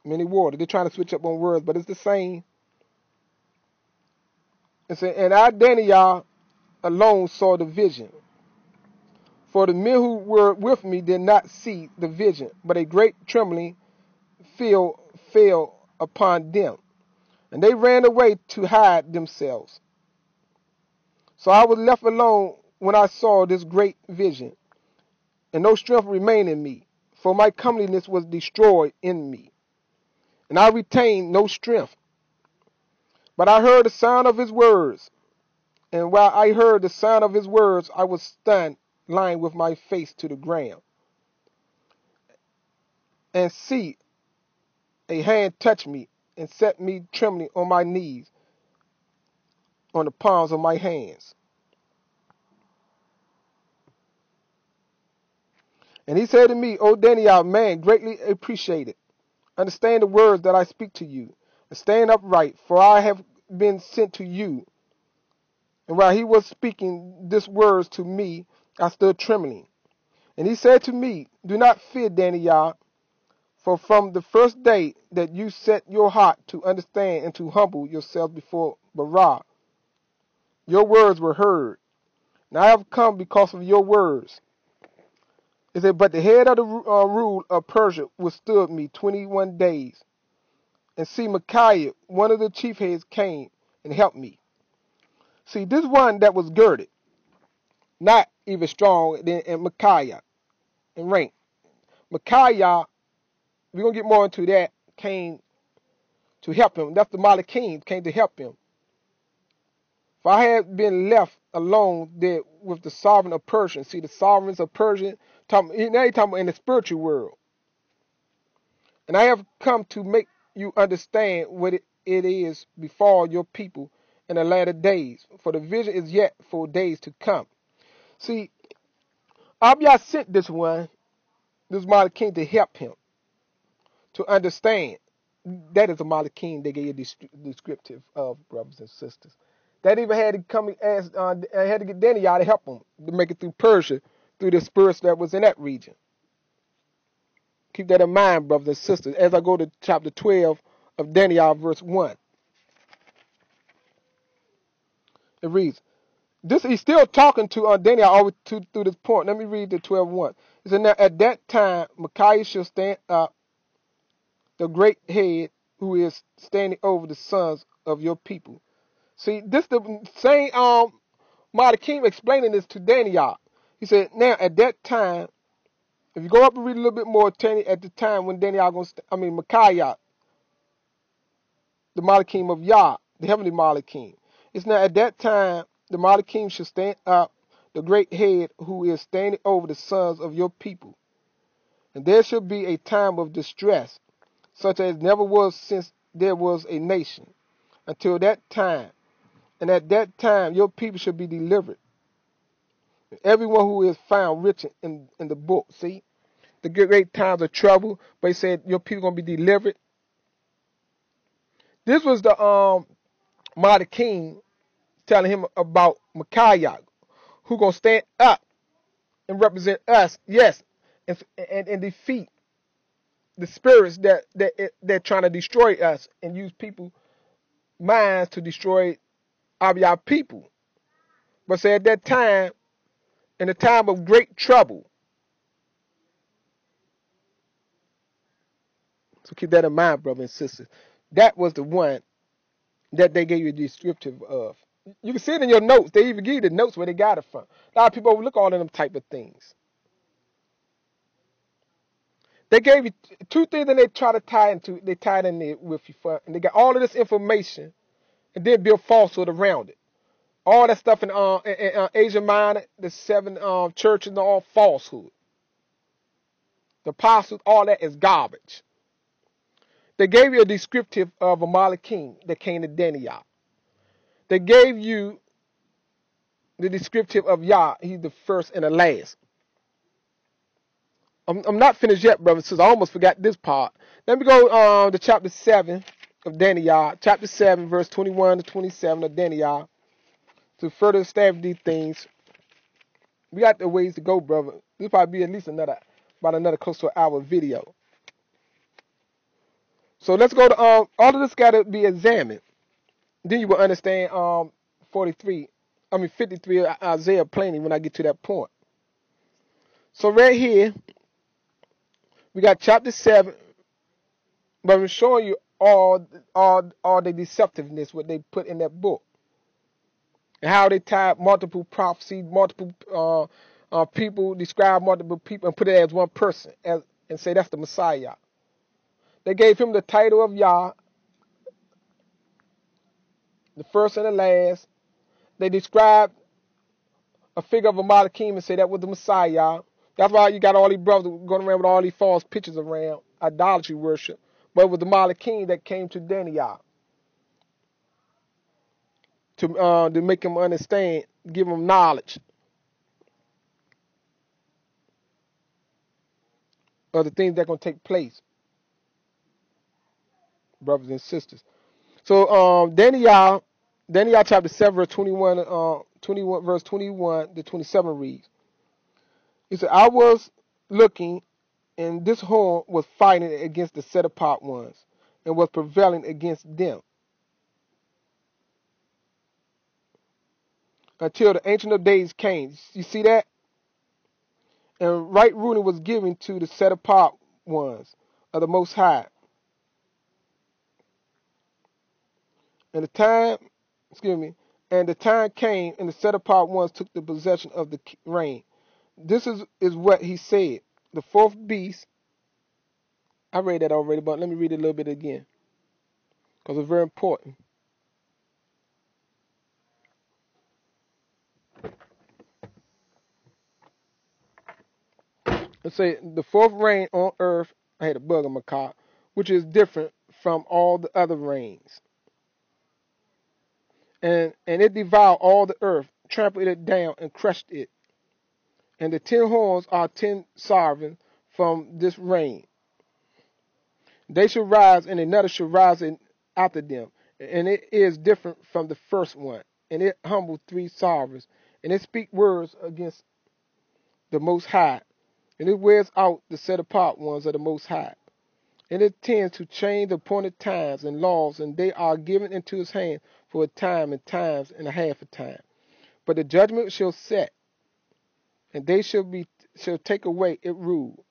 Many waters. They're trying to switch up on words, but it's the same. And I, Daniel, alone saw the vision. For the men who were with me did not see the vision, but a great trembling fell upon them, and they ran away to hide themselves. So I was left alone when I saw this great vision, and no strength remained in me, for my comeliness was destroyed in me, and I retained no strength. But I heard the sound of his words, and while I heard the sound of his words, I was stunned, lying with my face to the ground. And see, a hand touched me and set me trembling on my knees, on the palms of my hands. And he said to me, O Daniel, man, greatly appreciated, understand the words that I speak to you, and stand upright, for I have been sent to you. And while he was speaking these words to me, I stood trembling. And he said to me, do not fear, Daniel, for from the first day that you set your heart to understand and to humble yourself before Barak, your words were heard. And I have come because of your words. It said, but the head of the rule of Persia withstood me 21 days. And see, Micaiah, one of the chief heads, came and helped me. See, this one that was girded, not even strong, and Micaiah in rank. Micaiah, we're going to get more into that, came to help him. That's the Malachim, came to help him. For I had been left alone there with the sovereign of Persia. See, the sovereigns of Persia, now he's talking about in the spiritual world. And I have come to make you understand what it is before your people in the latter days. For the vision is yet for days to come. See, Abiyah sent this Malachim, to help him to understand. That is a Malachim they gave you descriptive of, brothers and sisters. That even had to come and ask, had to get Daniel to help him to make it through Persia, through the spirits that was in that region. Keep that in mind, brothers and sisters, as I go to chapter 12 of Daniel, verse 1. It reads, he's still talking to Daniel all through this point. Let me read the 12:1. It said, now at that time, Micaiah shall stand up, the great head who is standing over the sons of your people. See, this the same Malachim explaining this to Daniel. He said, now at that time, if you go up and read a little bit more, at the time when Micaiah, the Malachim of Yah, the heavenly Malachim. It's now at that time the Malachim shall stand up, the great head who is standing over the sons of your people. And there shall be a time of distress, such as never was since there was a nation, until that time. And at that time your people shall be delivered. Everyone who is found rich in the book. See? The great times of trouble, but he said your people are going to be delivered. This was the Malachim telling him about Micaiah, who going to stand up and represent us, yes, and defeat the spirits that trying to destroy us and use people minds to destroy our people. But say at that time, in a time of great trouble. So keep that in mind, brothers and sisters. That was the one that they gave you a descriptive of. You can see it in your notes. They even give you the notes where they got it from. A lot of people overlook all of them type of things. They gave you two things and they try to tie into. They tied in there with you, and they got all of this information and then build falsehood around it. All that stuff in Asia Minor, the seven churches, and all falsehood. The apostles, all that is garbage. They gave you a descriptive of a Mali king that came to Daniel. They gave you the descriptive of Yah. He's the first and the last. I'm not finished yet, brothers and sisters. I almost forgot this part. Let me go to chapter 7 of Daniel. Chapter 7, verse 21 to 27 of Daniel. To further establish these things. We got the ways to go, brother. This will probably be at least about another close to an hour video. So let's go to all of this got to be examined. Then you will understand 53 Isaiah plainly when I get to that point. So right here, we got chapter 7, but I'm showing you all the deceptiveness what they put in that book. And how they tied multiple prophecies, multiple people, describe multiple people and put it as one person and say that's the Messiah. They gave him the title of Yah, the first and the last. They described a figure of a Malakim and say that was the Messiah. That's why you got all these brothers going around with all these false pictures around, idolatry worship. But it was the Malakim that came to Daniel to make him understand, give him knowledge of the things that are going to take place, brothers and sisters. So Daniel chapter 7, verse 21 verse 21 to 27 reads. He said, I was looking, and this horn was fighting against the set apart ones, and was prevailing against them, until the Ancient of Days came. You see that? And right ruling was given to the set apart ones of the Most High. And the time came, and the set apart ones took the possession of the reign. This is what he said. The fourth beast, I read that already, but let me read it a little bit again, because it's very important. Let's say the fourth reign on earth, I had a bug on my car, which is different from all the other reigns. And it devoured all the earth, trampled it down, and crushed it. And the 10 horns are 10 sovereigns from this reign. They shall rise, and another shall rise after them. And it is different from the first one. And it humbled 3 sovereigns. And it speak words against the Most High. And it wears out the set apart ones of the Most High. And it tends to change the appointed times and laws, and they are given into his hand for a time and times and a half a time. But the judgment shall set, and they shall take away it rule,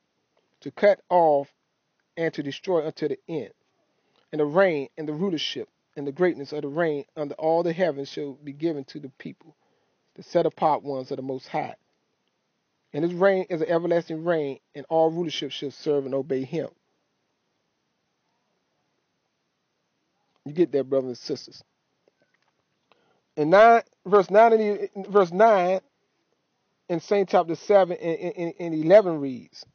to cut off and to destroy until the end. And the reign and the rulership and the greatness of the reign under all the heavens shall be given to the people, the set apart ones of the Most High. And his reign is an everlasting reign, and all rulership shall serve and obey him. You get that, brothers and sisters. And verse 9 in St. chapter 7 and 11 reads,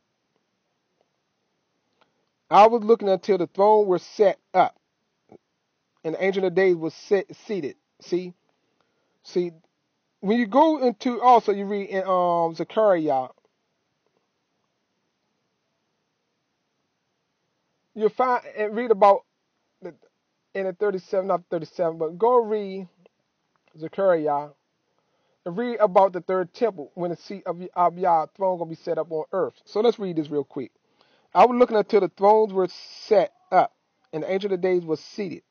I was looking until the throne was set up, and the Ancient of Days was seated. See, when you go into, also you read in Zechariah, you'll find and read about in the 37, not 37, but go read Zechariah and read about the third temple when the seat of Yah throne gonna be set up on earth. So let's read this real quick. I was looking until the thrones were set up, and the Ancient of Days was seated,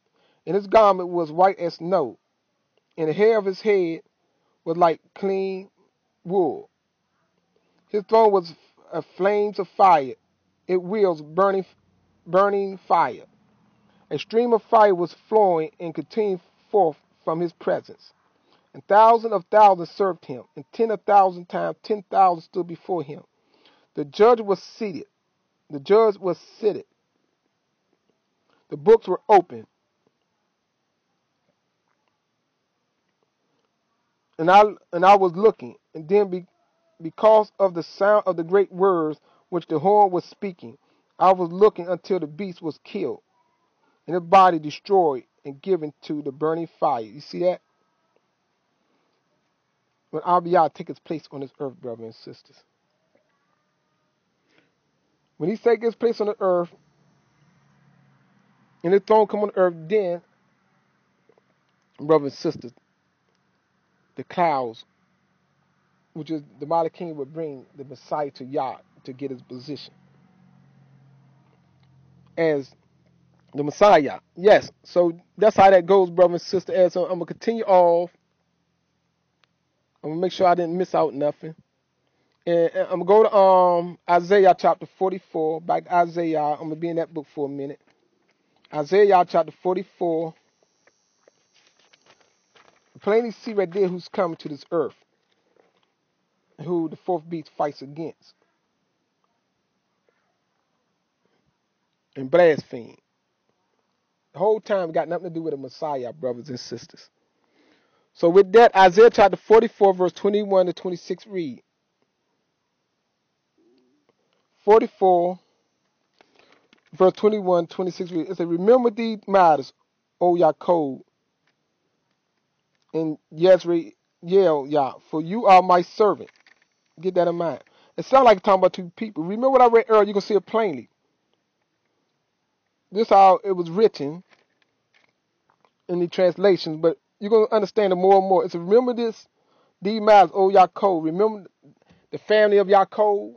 and his garment was white as snow, and the hair of his head was like clean wool. His throne was flames of fire, it wheels burning fire. A stream of fire was flowing and continued forth from his presence. And thousands of thousands served him, and 10,000 times 10,000 stood before him. The judge was seated. The judge was seated. The books were open. And I was looking, and then because of the sound of the great words which the horn was speaking, I was looking until the beast was killed, and his body destroyed and given to the burning fire. You see that? When Abiyah takes its place on this earth, brothers and sisters. When he takes his place on the earth, and his throne come on the earth, then, brothers and sisters, the clouds, which is the mighty king, would bring the Messiah to Yah to get his position as the Messiah. Yes, so that's how that goes, brothers and sisters. As I'm going to continue off, I'm going to make sure I didn't miss out nothing. And I'm going to go to Isaiah chapter 44. Back to Isaiah. I'm going to be in that book for a minute. Isaiah chapter 44. Plainly see right there who's coming to this earth, who the fourth beast fights against and blaspheme. The whole time got nothing to do with the Messiah, brothers and sisters. So with that, Isaiah chapter 44, verse 21 to 26 read. 44, verse 21, 26 read. It says, remember these matters, O Yaakov, and Yezreel, Yah, for you are my servant. Get that in mind. It sounds like it's talking about two people. Remember what I read earlier? You can see it plainly. This is how it was written in the translations, but you're going to understand it more and more. It's remember these matters, O Yaakov. Remember the family of Yaakov.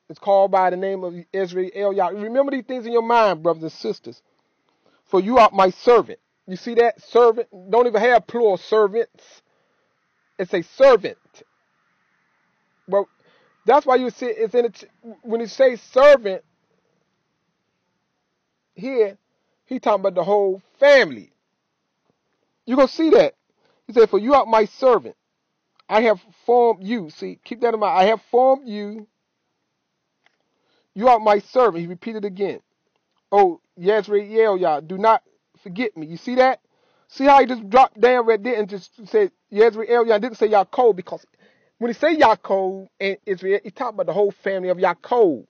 It's called by the name of Israel. Yah. Remember these things in your mind, brothers and sisters. For you are my servant. You see that? Servant. Don't even have plural servants. It's a servant. Well, that's why you see it's in it. When you say servant here, he talking about the whole family. You're going to see that. He said, for you are my servant. I have formed you. See, keep that in mind. I have formed you. You are my servant. He repeated again. Oh, Yezreel, Yah, do not forget me. You see that? See how he just dropped down right there and just said Yezreel, Yah, and didn't say Yaakov, because when he say Yaakov and Israel, he's talking about the whole family of Yaakov,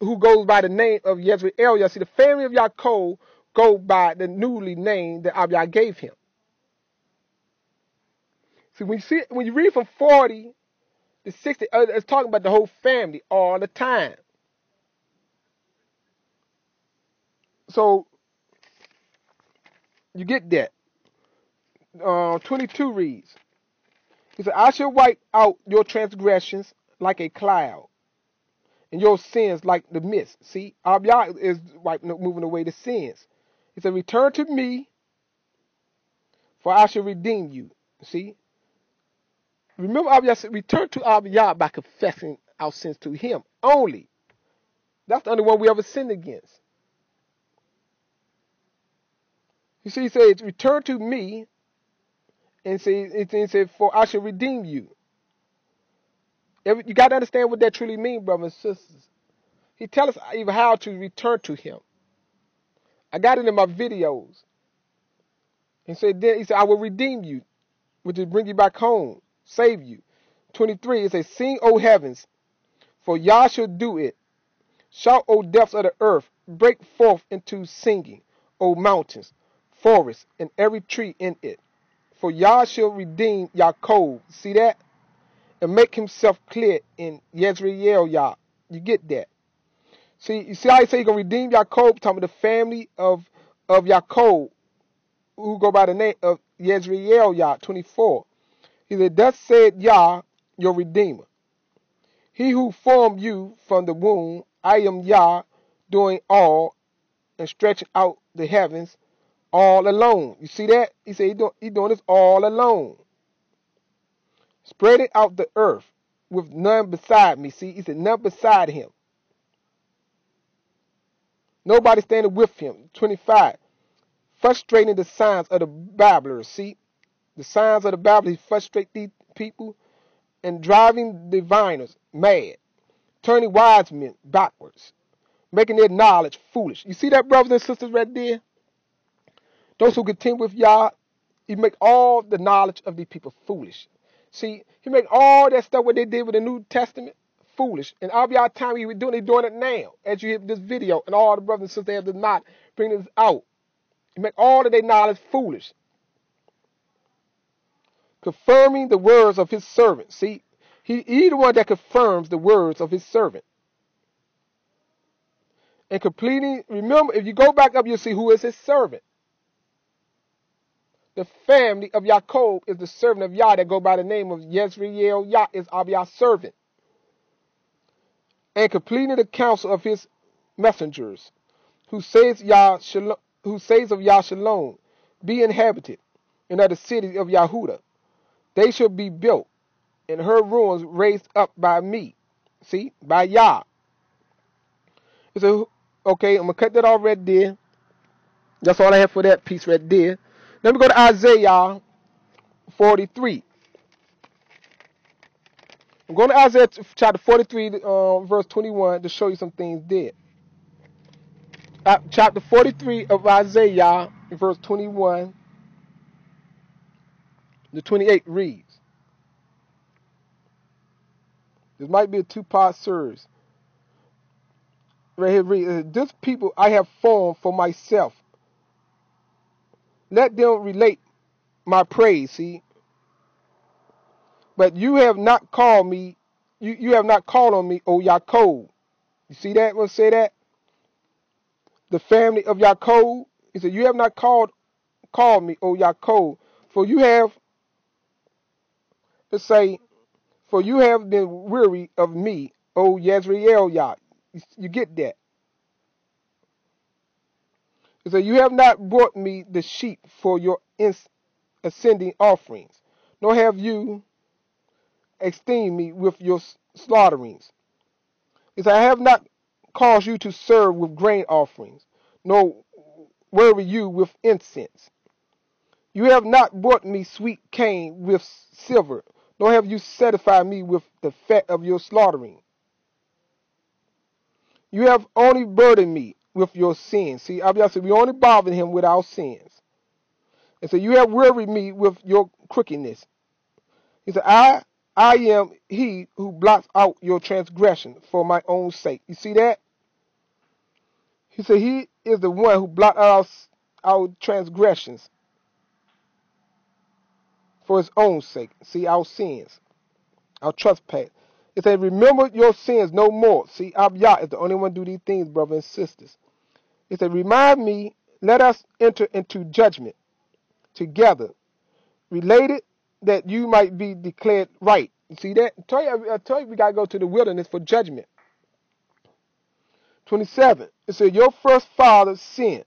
who goes by the name of Yezreel, Yah. See, the family of Yaakov go by the newly name that Abiyah gave him. See, when you read from 40 to 60, it's talking about the whole family all the time. So you get that. 22 reads. He said, I shall wipe out your transgressions like a cloud, and your sins like the mist. See, Abiyah is moving away the sins. He said, return to me, for I shall redeem you. See? Remember, Abiyah said, return to Abiyah by confessing our sins to him only. That's the only one we ever sinned against. You see, he says, return to me, and he said, for I shall redeem you. You got to understand what that truly means, brothers and sisters. He tells us even how to return to him. I got it in my videos. He said, I will redeem you, which is bring you back home, save you. 23, it says, sing, O heavens, for Yah shall do it. Shout, O depths of the earth, break forth into singing, O mountains, forests, and every tree in it. For Yah shall redeem Yaakov. See that? And make himself clear in Yezreel, Yah. You get that? See, you see how he say he's going to redeem Yaakov, talking about the family of Yaakov, who go by the name of Yezreel, Yah. 24. He said, thus said Yah, your Redeemer. He who formed you from the womb, I am Yah, doing all and stretching out the heavens all alone. You see that? He said he's doing this all alone. Spreading out the earth with none beside me. See, he said none beside him. Nobody standing with him. 25. Frustrating the signs of the babblers. See, the signs of the babblers frustrate these people and driving diviners mad, turning wise men backwards, making their knowledge foolish. You see that, brothers and sisters, right there? Those who contend with Yah, he make all the knowledge of these people foolish. See, he make all that stuff what they did with the New Testament foolish. And all our time he was doing, they doing it now. As you hear this video, and all the brothers and sisters have not bring this out. He make all of their knowledge foolish. Confirming the words of his servant. See, he the one that confirms the words of his servant. And completing, remember, if you go back up, you'll see who is his servant. The family of Yaakov is the servant of Yah that go by the name of Yezreel. Yah is Abiyah's servant. And completing the counsel of his messengers, who says of Yah Shalom, be inhabited, and of the city of Yahudah. They shall be built, and her ruins raised up by me. See, by Yah. It's okay, I'm going to cut that off right there. That's all I have for that piece right there. Let me go to Isaiah 43. I'm going to Isaiah chapter 43, verse 21, to show you some things there. Chapter 43 of Isaiah, verse 21 to 28 reads. This might be a two-part series. Right here reads, this people I have formed for myself. Let them relate my praise, see. But you have not called me, you have not called on me, O Yaakov. You see that? We'll say that. The family of Yaakov. He said, you have not called me, O Yaakov. For you have, let's say, for you have been weary of me, O Yezreel Yah. You get that? He said, you have not brought me the sheep for your ascending offerings, nor have you esteemed me with your slaughterings. He said, I have not caused you to serve with grain offerings, nor worry you with incense. You have not brought me sweet cane with silver, nor have you satisfied me with the fat of your slaughtering. You have only burdened me with your sins. See, Abiyah said, we only bothered him with our sins. And so you have wearied me with your crookedness. He said, I am he who blots out your transgression for my own sake. You see that? He said, he is the one who blots out our transgressions for his own sake. See, our sins, our trespass. It said, remember your sins no more. See, Abiyah is the only one who do these things, brothers and sisters. It said, remind me, let us enter into judgment together, related that you might be declared right. You see that? I tell you we got to go to the wilderness for judgment. 27. It said, your first fathers sinned,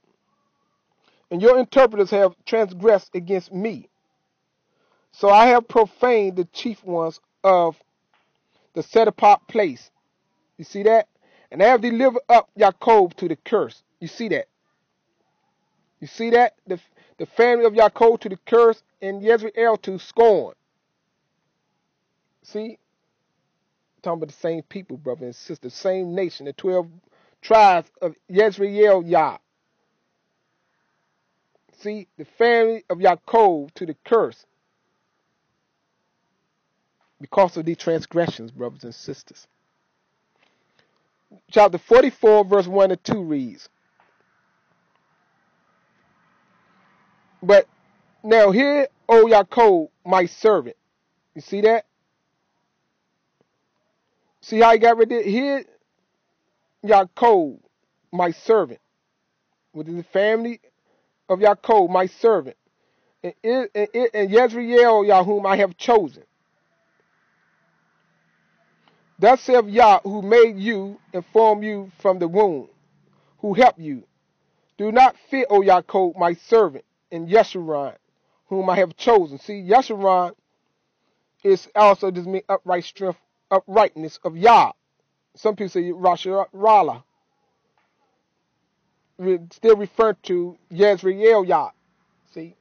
and your interpreters have transgressed against me. So I have profaned the chief ones of the set-apart place. You see that? And I have delivered up Yaakov to the curse. You see that? You see that? The family of Yaakov to the curse, and Yezreel to scorn. See? Talking about the same people, brother and sister, same nation, the 12 tribes of Yezreel Yah. See? The family of Yaakov to the curse because of these transgressions, brothers and sisters. Chapter 44, verse 1 and 2 reads, but now here, O Yaakov, my servant. You see that? See how he got rid of it? Here, Yaakov, my servant. With the family of Yaakov, my servant. And Yezreel, Yah, whom I have chosen. Thus saith Yah, who made you and formed you from the womb, who helped you. Do not fear, O Yaakov, my servant, and Yeshurun, whom I have chosen. See, Yeshurun is also just mean upright strength, uprightness of Yah. Some people say Rasha Rala. still referring to Yezreel Yah. See?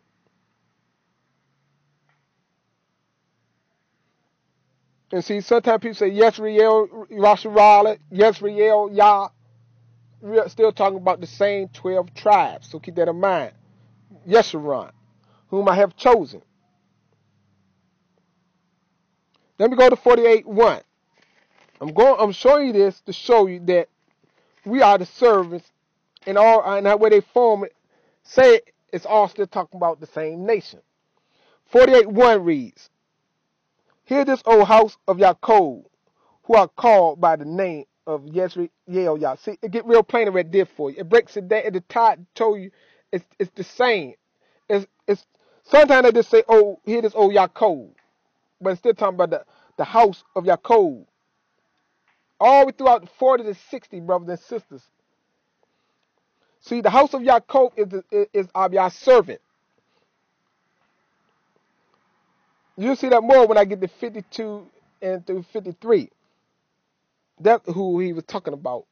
And see, sometimes people say Yezreel Rasharala, Yezreel Yah. We're still talking about the same 12 tribes. So keep that in mind. Yeshurun, whom I have chosen. Let me go to 48:1. I'm showing you this to show you that we are the servants, and that way they form it. Say it's all still talking about the same nation. 48:1 reads, "Hear this, O house of Yaakov, who are called by the name of Yezreel Yah." See, it get real plain right there for you. It breaks it down. At the top, told you it's the same. It's sometimes they just say, "Oh, hear this, O Yaakov," but it's still talking about the house of Yaakov. All the way throughout 40 to 60, brothers and sisters. See, the house of Yaakov is our servant. You'll see that more when I get to 52 and through 53. That's who he was talking about.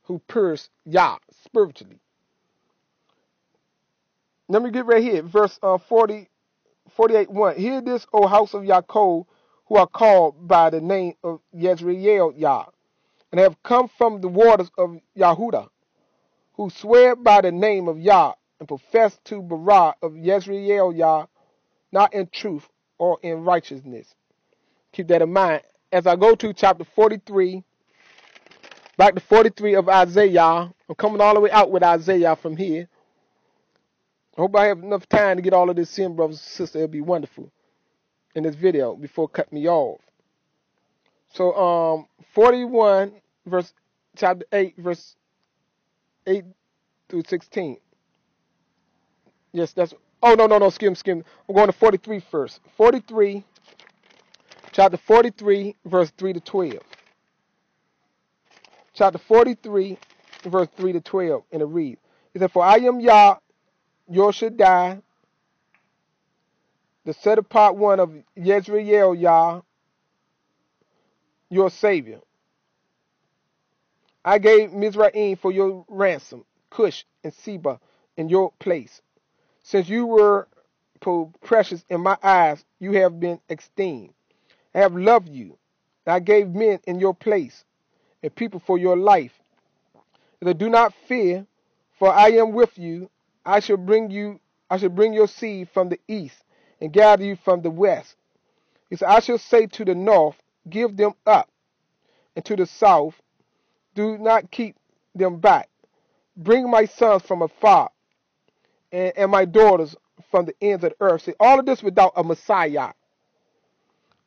Who pierced Yah spiritually. Let me get right here. Verse 48:1. "Hear this, O house of Yaakov, who are called by the name of Yezreel Yah, and have come from the waters of Yahudah, who swear by the name of Yah, and profess to Barah of Yezreel Yah, not in truth or in righteousness." Keep that in mind. As I go to chapter 43, back to 43 of Isaiah. I'm coming all the way out with Isaiah from here. I hope I have enough time to get all of this in, brothers and sisters. It'll be wonderful in this video before cut me off. So 41 chapter 8 verse 8 through 16. Yes, that's no, skim. I'm going to 43 first. 43 chapter 43 verse 3 to 12. Chapter 43 verse 3 to 12, and it reads, it said, "For I am Yah, your Shaddai, the set apart one of Yezreel Yah, your Savior. I gave Mizraim for your ransom, Cush and Seba in your place. Since you were precious in my eyes, you have been esteemed. I have loved you. I gave men in your place and people for your life. Do not fear, for I am with you. I shall bring your seed from the east and gather you from the west. He said, I shall say to the north, give them up, and to the south, do not keep them back. Bring my sons from afar, and my daughters from the ends of the earth." See, all of this without a Messiah.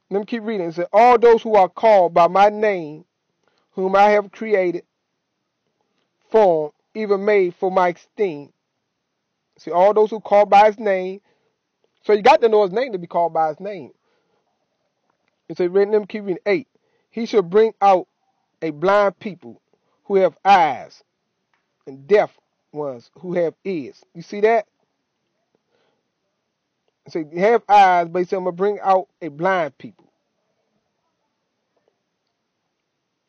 Let me keep reading. It said, "All those who are called by my name, whom I have created, formed, even made for my esteem." See, all those who call by his name. So you got to know his name to be called by his name. It said, let me keep reading 8. "He shall bring out a blind people who have eyes, and deaf ones who have ears." You see that? So you have eyes, but he said, I'm going to bring out a blind people.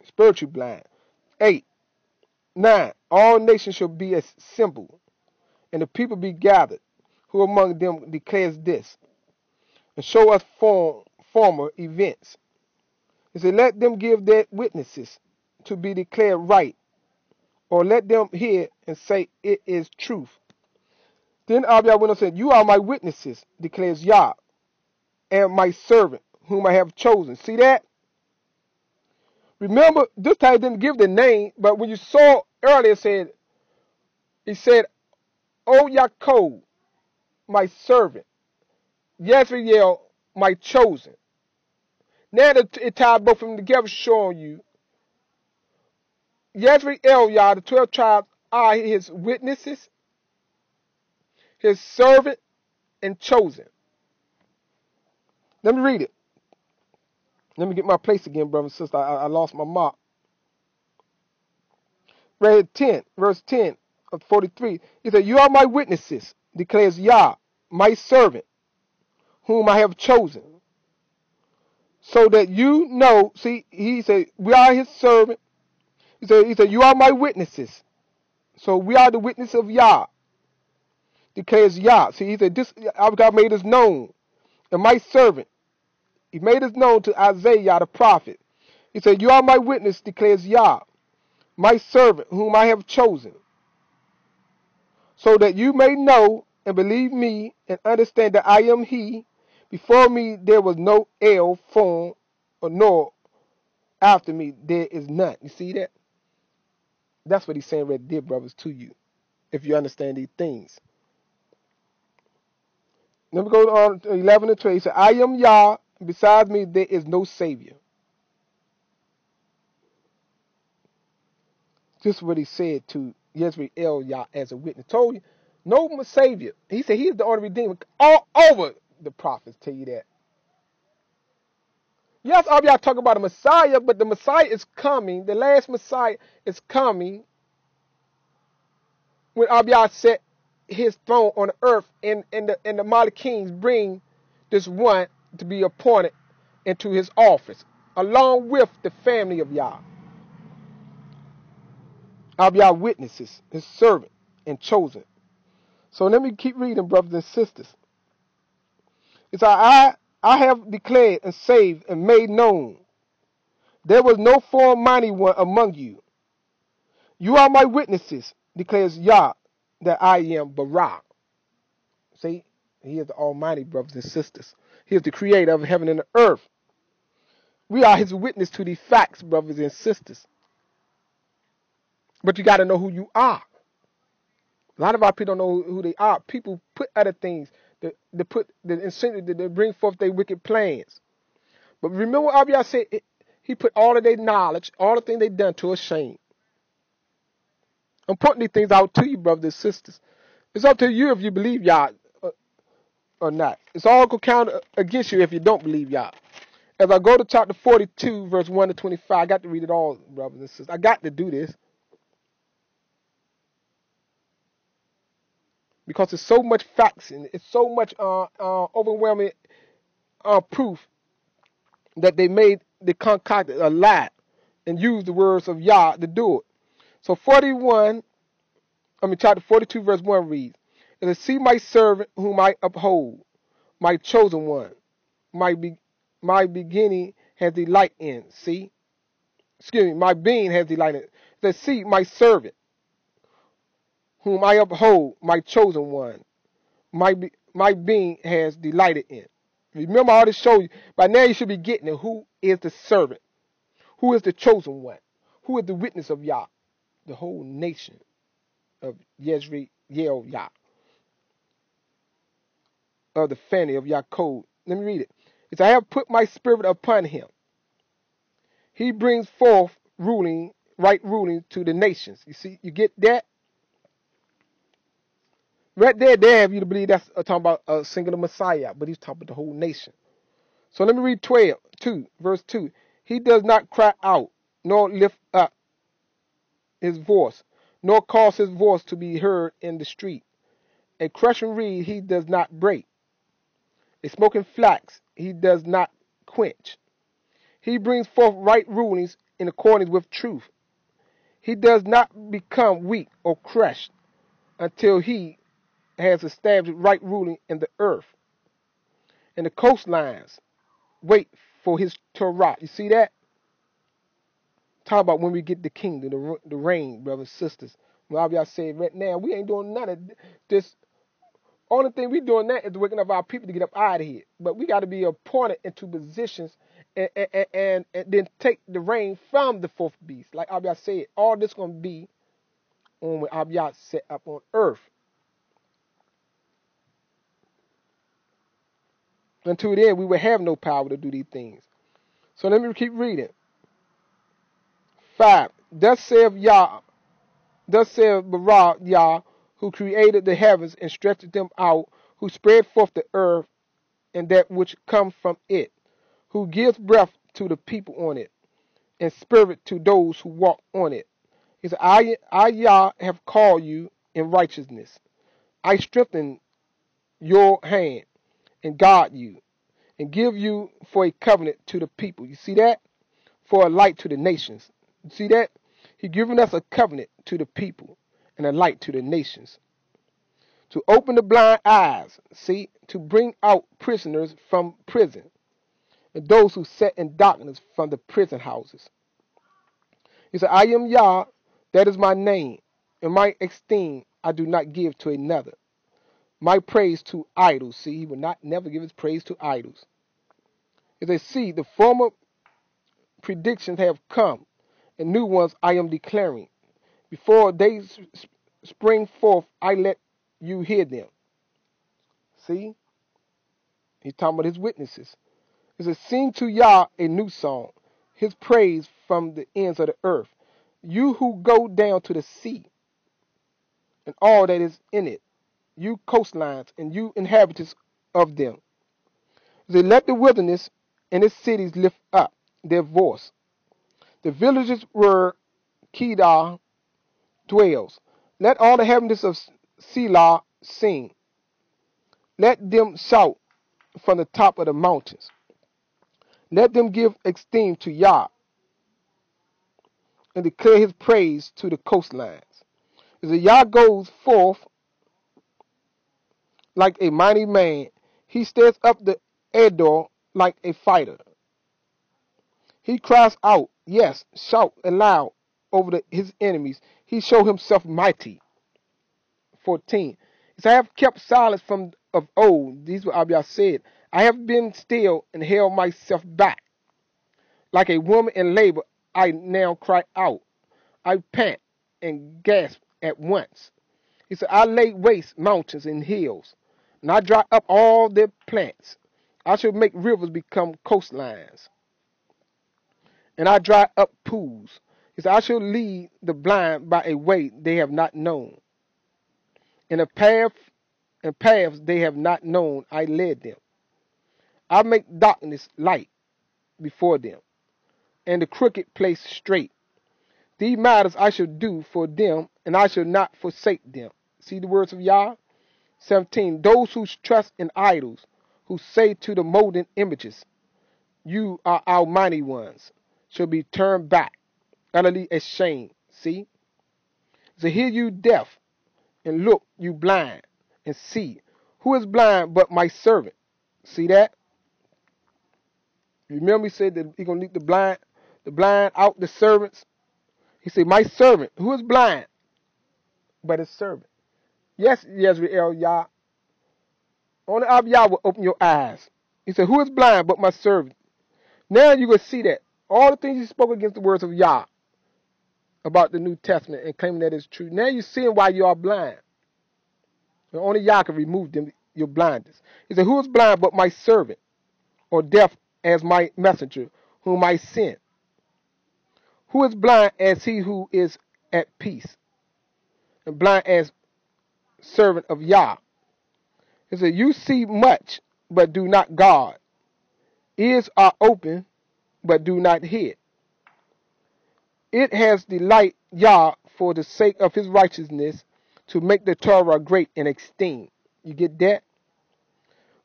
Spiritually blind. 8. 9. "All nations shall be assembled, and the people be gathered. Who among them declares this, and show us former events?" He said, "Let them give their witnesses to be declared right, or let them hear and say it is truth." Then Abiyah went on and said, "You are my witnesses, declares Yah, and my servant, whom I have chosen." See that? Remember, this time he didn't give the name, but when you saw earlier, he said, "O Yaakov, my servant, Yezreel, my chosen." Now it tied both of them together, showing you Yezreel Yah, the 12 tribes, are his witnesses, his servant, and chosen. Let me read it. Let me get my place again, brother and sister. I lost my mark. Read 10, verse 10 of 43. He said, "You are my witnesses, declares Yah, my servant, whom I have chosen, so that you know." See, he said, we are his servant. He said, "You are my witnesses." So we are the witness of Yah, declares Yah. See, he said, this, our God made us known, and my servant, he made us known to Isaiah the prophet. He said, you are my witness, declares Yah, my servant, whom I have chosen, so that you may know and believe me and understand that I am he. Before me there was no El form, or nor after me there is none. You see that? That's what he's saying right there, brothers, to you, if you understand these things. Then we go on to 11 and 12. He said, I am Yah, and besides me there is no Savior. This is what he said to Yezreel Yah as a witness. Told you, no more Savior. He said he is the only Redeemer. All over the prophets tell you that. Yes, all y'all talk about a Messiah, but the Messiah is coming. The last Messiah is coming when Abiyah set his throne on the earth, and the mighty kings bring this one to be appointed into his office, along with the family of Yah. Abiyah witnesses, his servant and chosen. So let me keep reading, brothers and sisters. It's I have declared and saved and made known. There was no foreign mighty one among you. You are my witnesses, declares Yah, that I am Barak. See, he is the Almighty, brothers and sisters. He is the creator of heaven and the earth. We are his witness to these facts, brothers and sisters. But you got to know who you are. A lot of our people don't know who they are. People put other things to put the incentive to bring forth their wicked plans. But remember what Abiyah said, he put all of their knowledge, all the things they done to a shame. I'm putting these things out to you, brothers and sisters. It's up to you if you believe Yah or not. It's all going to count against you if you don't believe Yah. As I go to chapter 42, verse 1 to 25, I got to read it all, brothers and sisters. I got to do this. Because there's so much facts and it's so much overwhelming proof that they concocted a lie and used the words of Yah to do it. So chapter 42, verse 1 reads, and to see my servant whom I uphold, my chosen one, my beginning has delight in. See? Excuse me, my being has delight in. To see my servant whom I uphold, my chosen one, my being has delighted in. Remember, I already showed you. By now you should be getting it. Who is the servant? Who is the chosen one? Who is the witness of Yah? The whole nation of Yezreel Yah. Of the family of Yaakov. Let me read it. It says, I have put my spirit upon him. He brings forth right ruling to the nations. You see, you get that? Right there, they have you to believe that's talking about a singular Messiah, but he's talking about the whole nation. So let me read 2, verse 2. He does not cry out, nor lift up his voice, nor cause his voice to be heard in the street. A crushing reed he does not break. A smoking flax he does not quench. He brings forth right rulings in accordance with truth. He does not become weak or crushed until he has established right ruling in the earth. And the coastlines wait for his Torah. You see that? Talk about when we get the kingdom, the reign, brothers and sisters. Well, y'all say right now, we ain't doing none of this. Only thing we doing that is waking up our people to get up out of here. But we got to be appointed into positions and then take the reign from the fourth beast. Like Abiyah said, all this going to be on when Abiyah set up on earth. Until then, we will have no power to do these things. So let me keep reading. 5. Thus saith Barak Yah, who created the heavens and stretched them out, who spread forth the earth and that which comes from it, who gives breath to the people on it, and spirit to those who walk on it. He said, I Yah have called you in righteousness. I strengthen your hand and guard you, and give you for a covenant to the people. You see that? For a light to the nations. You see that? He given us a covenant to the people and a light to the nations, to open the blind eyes, see, to bring out prisoners from prison, and those who sat in darkness from the prison houses. He said, I am Yah, that is my name, and my esteem I do not give to another. My praise to idols. See, he will not never give his praise to idols. He said, see, the former predictions have come, and new ones I am declaring. Before they spring forth, I let you hear them. See? He's talking about his witnesses. He says, sing to Yah a new song, his praise from the ends of the earth. You who go down to the sea, and all that is in it, you coastlines, and you inhabitants of them. He said, let the wilderness and its cities lift up their voice. The villages where Kedar dwells. Let all the inhabitants of Selah sing. Let them shout from the top of the mountains. Let them give esteem to Yah and declare his praise to the coastlines. As the Yah goes forth like a mighty man, he stirs up the Edor like a fighter. He cries out, yes, shout aloud over his enemies. He showed himself mighty. 14. He said, I have kept silence from of old. These were Abiyah said. I have been still and held myself back. Like a woman in labor, I now cry out. I pant and gasp at once. He said, I lay waste mountains and hills, and I dry up all their plants. I shall make rivers become coastlines, and I dry up pools. He said, I shall lead the blind by a way they have not known. In a path and paths they have not known, I led them. I make darkness light before them, and the crooked place straight. These matters I shall do for them, and I shall not forsake them. See the words of Yah? 17. Those who trust in idols, who say to the molten images, you are our mighty ones, shall be turned back, utterly ashamed. See? So hear you deaf, and look, you blind, and see. Who is blind but my servant? See that? Remember he said that he's going to lead the blind out, the servants. He said, my servant, who is blind but his servant. Yes, Yezreel Yah. Only Abiyah will open your eyes. He said, who is blind but my servant? Now you're going to see that. All the things he spoke against the words of Yah about the New Testament and claiming that it's true. Now you're seeing why you are blind. And only Yah can remove them, your blindness. He said, who is blind but my servant, or deaf as my messenger, whom I sent? Who is blind as he who is at peace, and blind as servant of Yah? He said, you see much, but do not guard. Ears are open, but do not hear. It has delight Yah for the sake of his righteousness to make the Torah great and esteemed. You get that?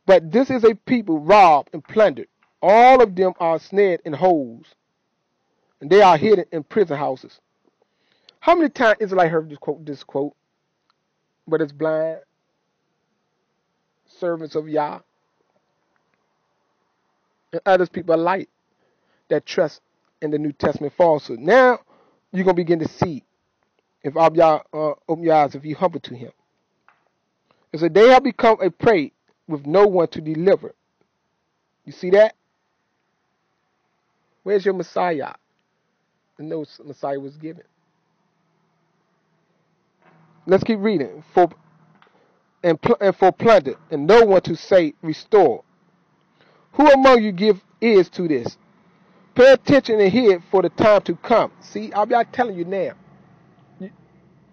But this is a people robbed and plundered. All of them are snared in holes, and they are hidden in prison houses. How many times Israelite heard this quote? But it's blind servants of Yah, and others people are light that trust in the New Testament falsehood. Now you're going to begin to see if Abiyah open your eyes, if you humble to him. It said, they have become a prey with no one to deliver. You see that? Where's your Messiah? And no Messiah was given. Let's keep reading. For plunder, and no one to say, restore. Who among you give ears to this? Pay attention and hear for the time to come. See, I'll be telling you now.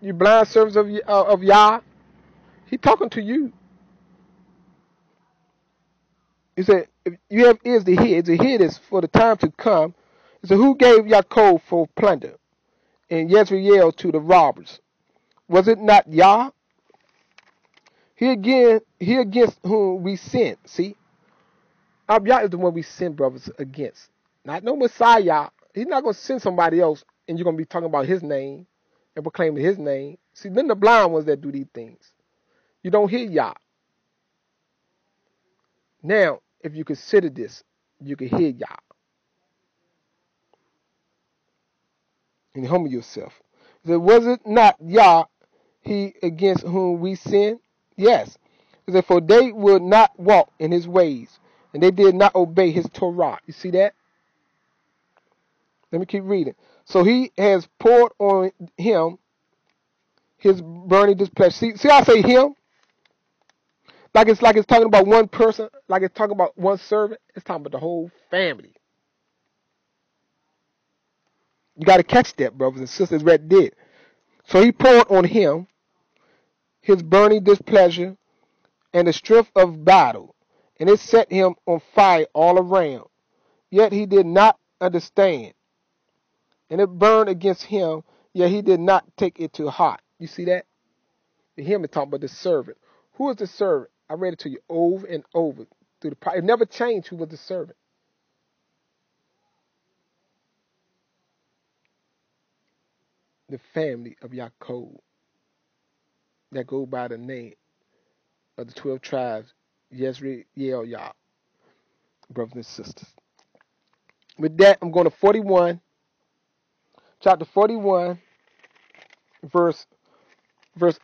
You blind servants of Yah, he talking to you. He said, if you have ears to hear this for the time to come. He said, who gave Yaakov for plunder, and Yezreel to the robbers? Was it not Yah? He against whom we sin. See? Abiyah is the one we sin, brothers, against. Not no Messiah. He's not going to send somebody else, and you're going to be talking about his name and proclaiming his name. See, then the blind ones that do these things. You don't hear Yah. Now, if you consider this, you can hear Yah. And humble yourself. He said, was it not Yah, he against whom we sin? Yes. He said, for they would not walk in his ways, and they did not obey his Torah. You see that? Let me keep reading. So he has poured on him his burning displeasure. See, I say him? Like it's talking about one person, like it's talking about one servant. It's talking about the whole family. You got to catch that, brothers and sisters. Red did. So he poured on him his burning displeasure and the strength of battle, and it set him on fire all around. Yet he did not understand, and it burned against him, yet he did not take it to heart. You see that? The him is talking about the servant. Who is the servant? I read it to you over and over. It never changed who was the servant. The family of Yaakov that go by the name of the 12 tribes, Yezreel, Yah, brothers and sisters. With that, I'm going to 41, chapter 41, verse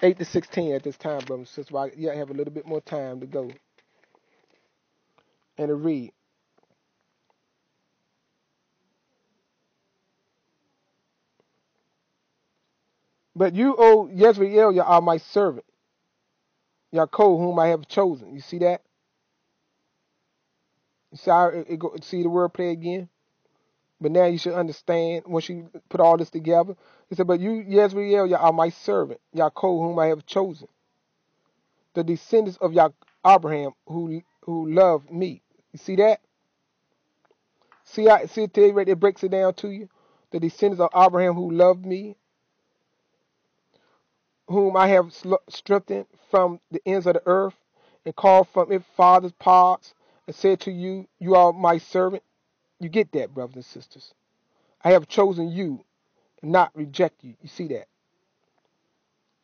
8 to 16 at this time, brothers and sisters. While I have a little bit more time to go and to read. But you, O Yezreel, Yah, are my servant, Yaakov, whom I have chosen. You see that? You see the word play again? But now you should understand, once you put all this together, he said, but you, Yezreel, Yah, are my servant, Yaakov, whom I have chosen, the descendants of Abraham, who love me. You see that? See it there, right? It breaks it down to you. The descendants of Abraham who loved me, whom I have strengthened from the ends of the earth, and called from its father's parts, and said to you, you are my servant. You get that, brothers and sisters. I have chosen you and not reject you. You see that?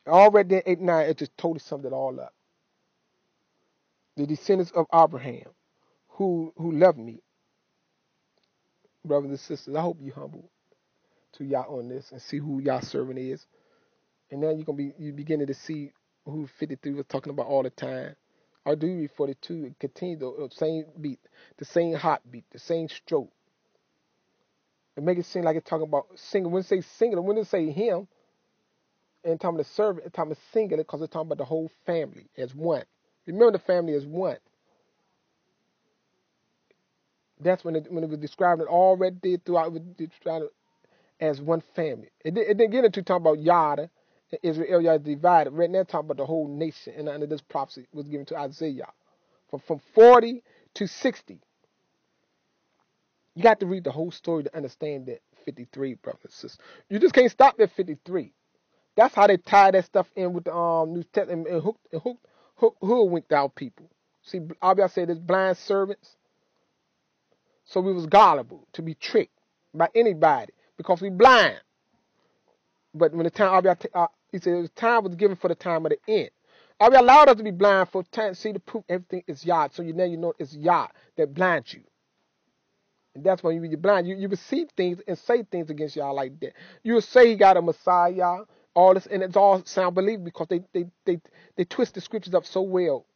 Already in 8-9, it just totally summed it all up. The descendants of Abraham who love me. Brothers and sisters, I hope you humble to Yah on this and see who Yah's servant is. And now you beginning to see who 53 was talking about all the time. I do read 42. It continues the same beat, the same heartbeat, the same stroke. It make it seem like it's talking about single. When it say singular, when it say him, and talking about the servant, it's talking about singular because it's talking about the whole family as one. Remember, the family as one. That's when it was describing it already throughout. It was describing it as one family. It didn't get into talking about Yada and Israel Yah divided. Right now, talking about the whole nation. And under this prophecy was given to Isaiah from 40 to 60. You got to read the whole story to understand that 53, brothers and sisters. You just can't stop at 53. That's how they tie that stuff in with the New Testament and hoodwinked out people. See, Abiyah said there's blind servants. So we was gullible to be tricked by anybody because we blind. But when the time, he said the time was given for the time of the end. Abiyah allowed us to be blind for time. See the proof, everything is Yah. So you know it's Yah that blinds you. And that's when you're blind. You receive things and say things against Yah like that. You will say he got a Messiah, all this, and it's all sound believable because they twist the scriptures up so well.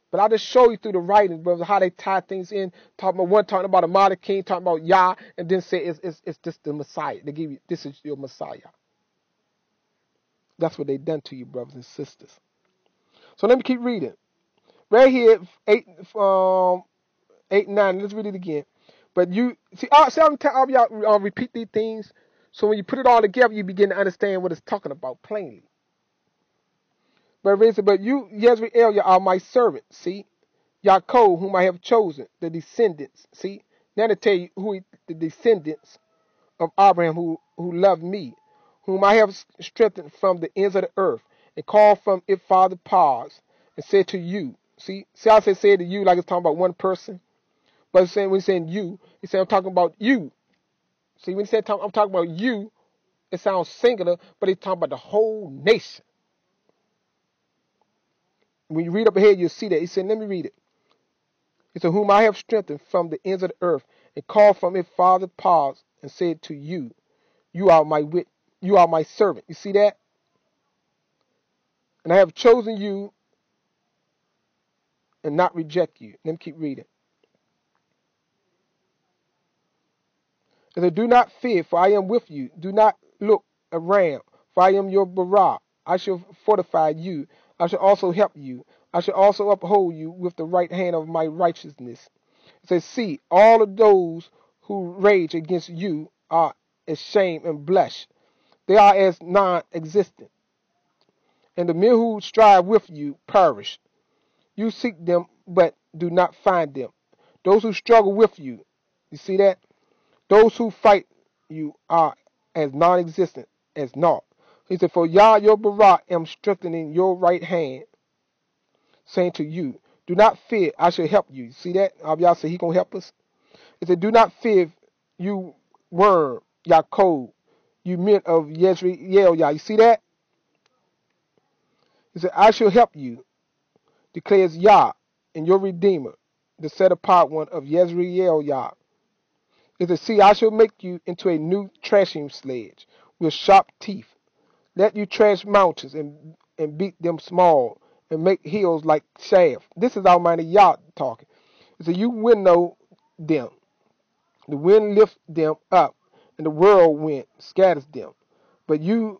But I just show you through the writings, brother, how they tie things in. Talking about a modern king, talking about Yah, and then say it's just the Messiah. They give you, this is your Messiah. That's what they done to you, brothers and sisters. So let me keep reading. Right here, 8, 9. Let's read it again. But you see, y'all repeat these things. So when you put it all together, you begin to understand what it's talking about plainly. But you, Yezreel, you are my servant. See, Yaakov, whom I have chosen, the descendants. See, now to tell you the descendants of Abraham who love me, whom I have strengthened from the ends of the earth, and called from its father paws, and said to you. See how I said to you like it's talking about one person? But it's saying, when he's saying you, he's saying I'm talking about you. See, when he said I'm talking about you, It sounds singular, but he's talking about the whole nation. When you read up ahead, you'll see that. He said, let me read it. He said, whom I have strengthened from the ends of the earth, and called from its farther parts, and said to you, you are my servant. You see that? And I have chosen you and not reject you. Let me keep reading. And said, do not fear, for I am with you. Do not look around, for I am your Barak. I shall fortify you. I shall also help you. I shall also uphold you with the right hand of my righteousness. It says, see, all of those who rage against you are ashamed and blush. They are as non-existent. And the men who strive with you perish. You seek them, but do not find them. Those who struggle with you, you see that? Those who fight you are as non-existent as naught. He said, for Yah your Barak am strengthening your right hand, saying to you, do not fear, I shall help you. See that? Yah said he going to help us. He said, do not fear, you worm, Yaakov, you men of Yezreel, Yah. You see that? He said, I shall help you, declares Yah, and your Redeemer, the set apart one of Yezreel, Yah. He said, see, I shall make you into a new threshing sledge with sharp teeth. Let you trash mountains and beat them small and make hills like chaff. This is Almighty Yah talking. He said, you winnow them. The wind lifts them up, and the whirlwind scatters them. But you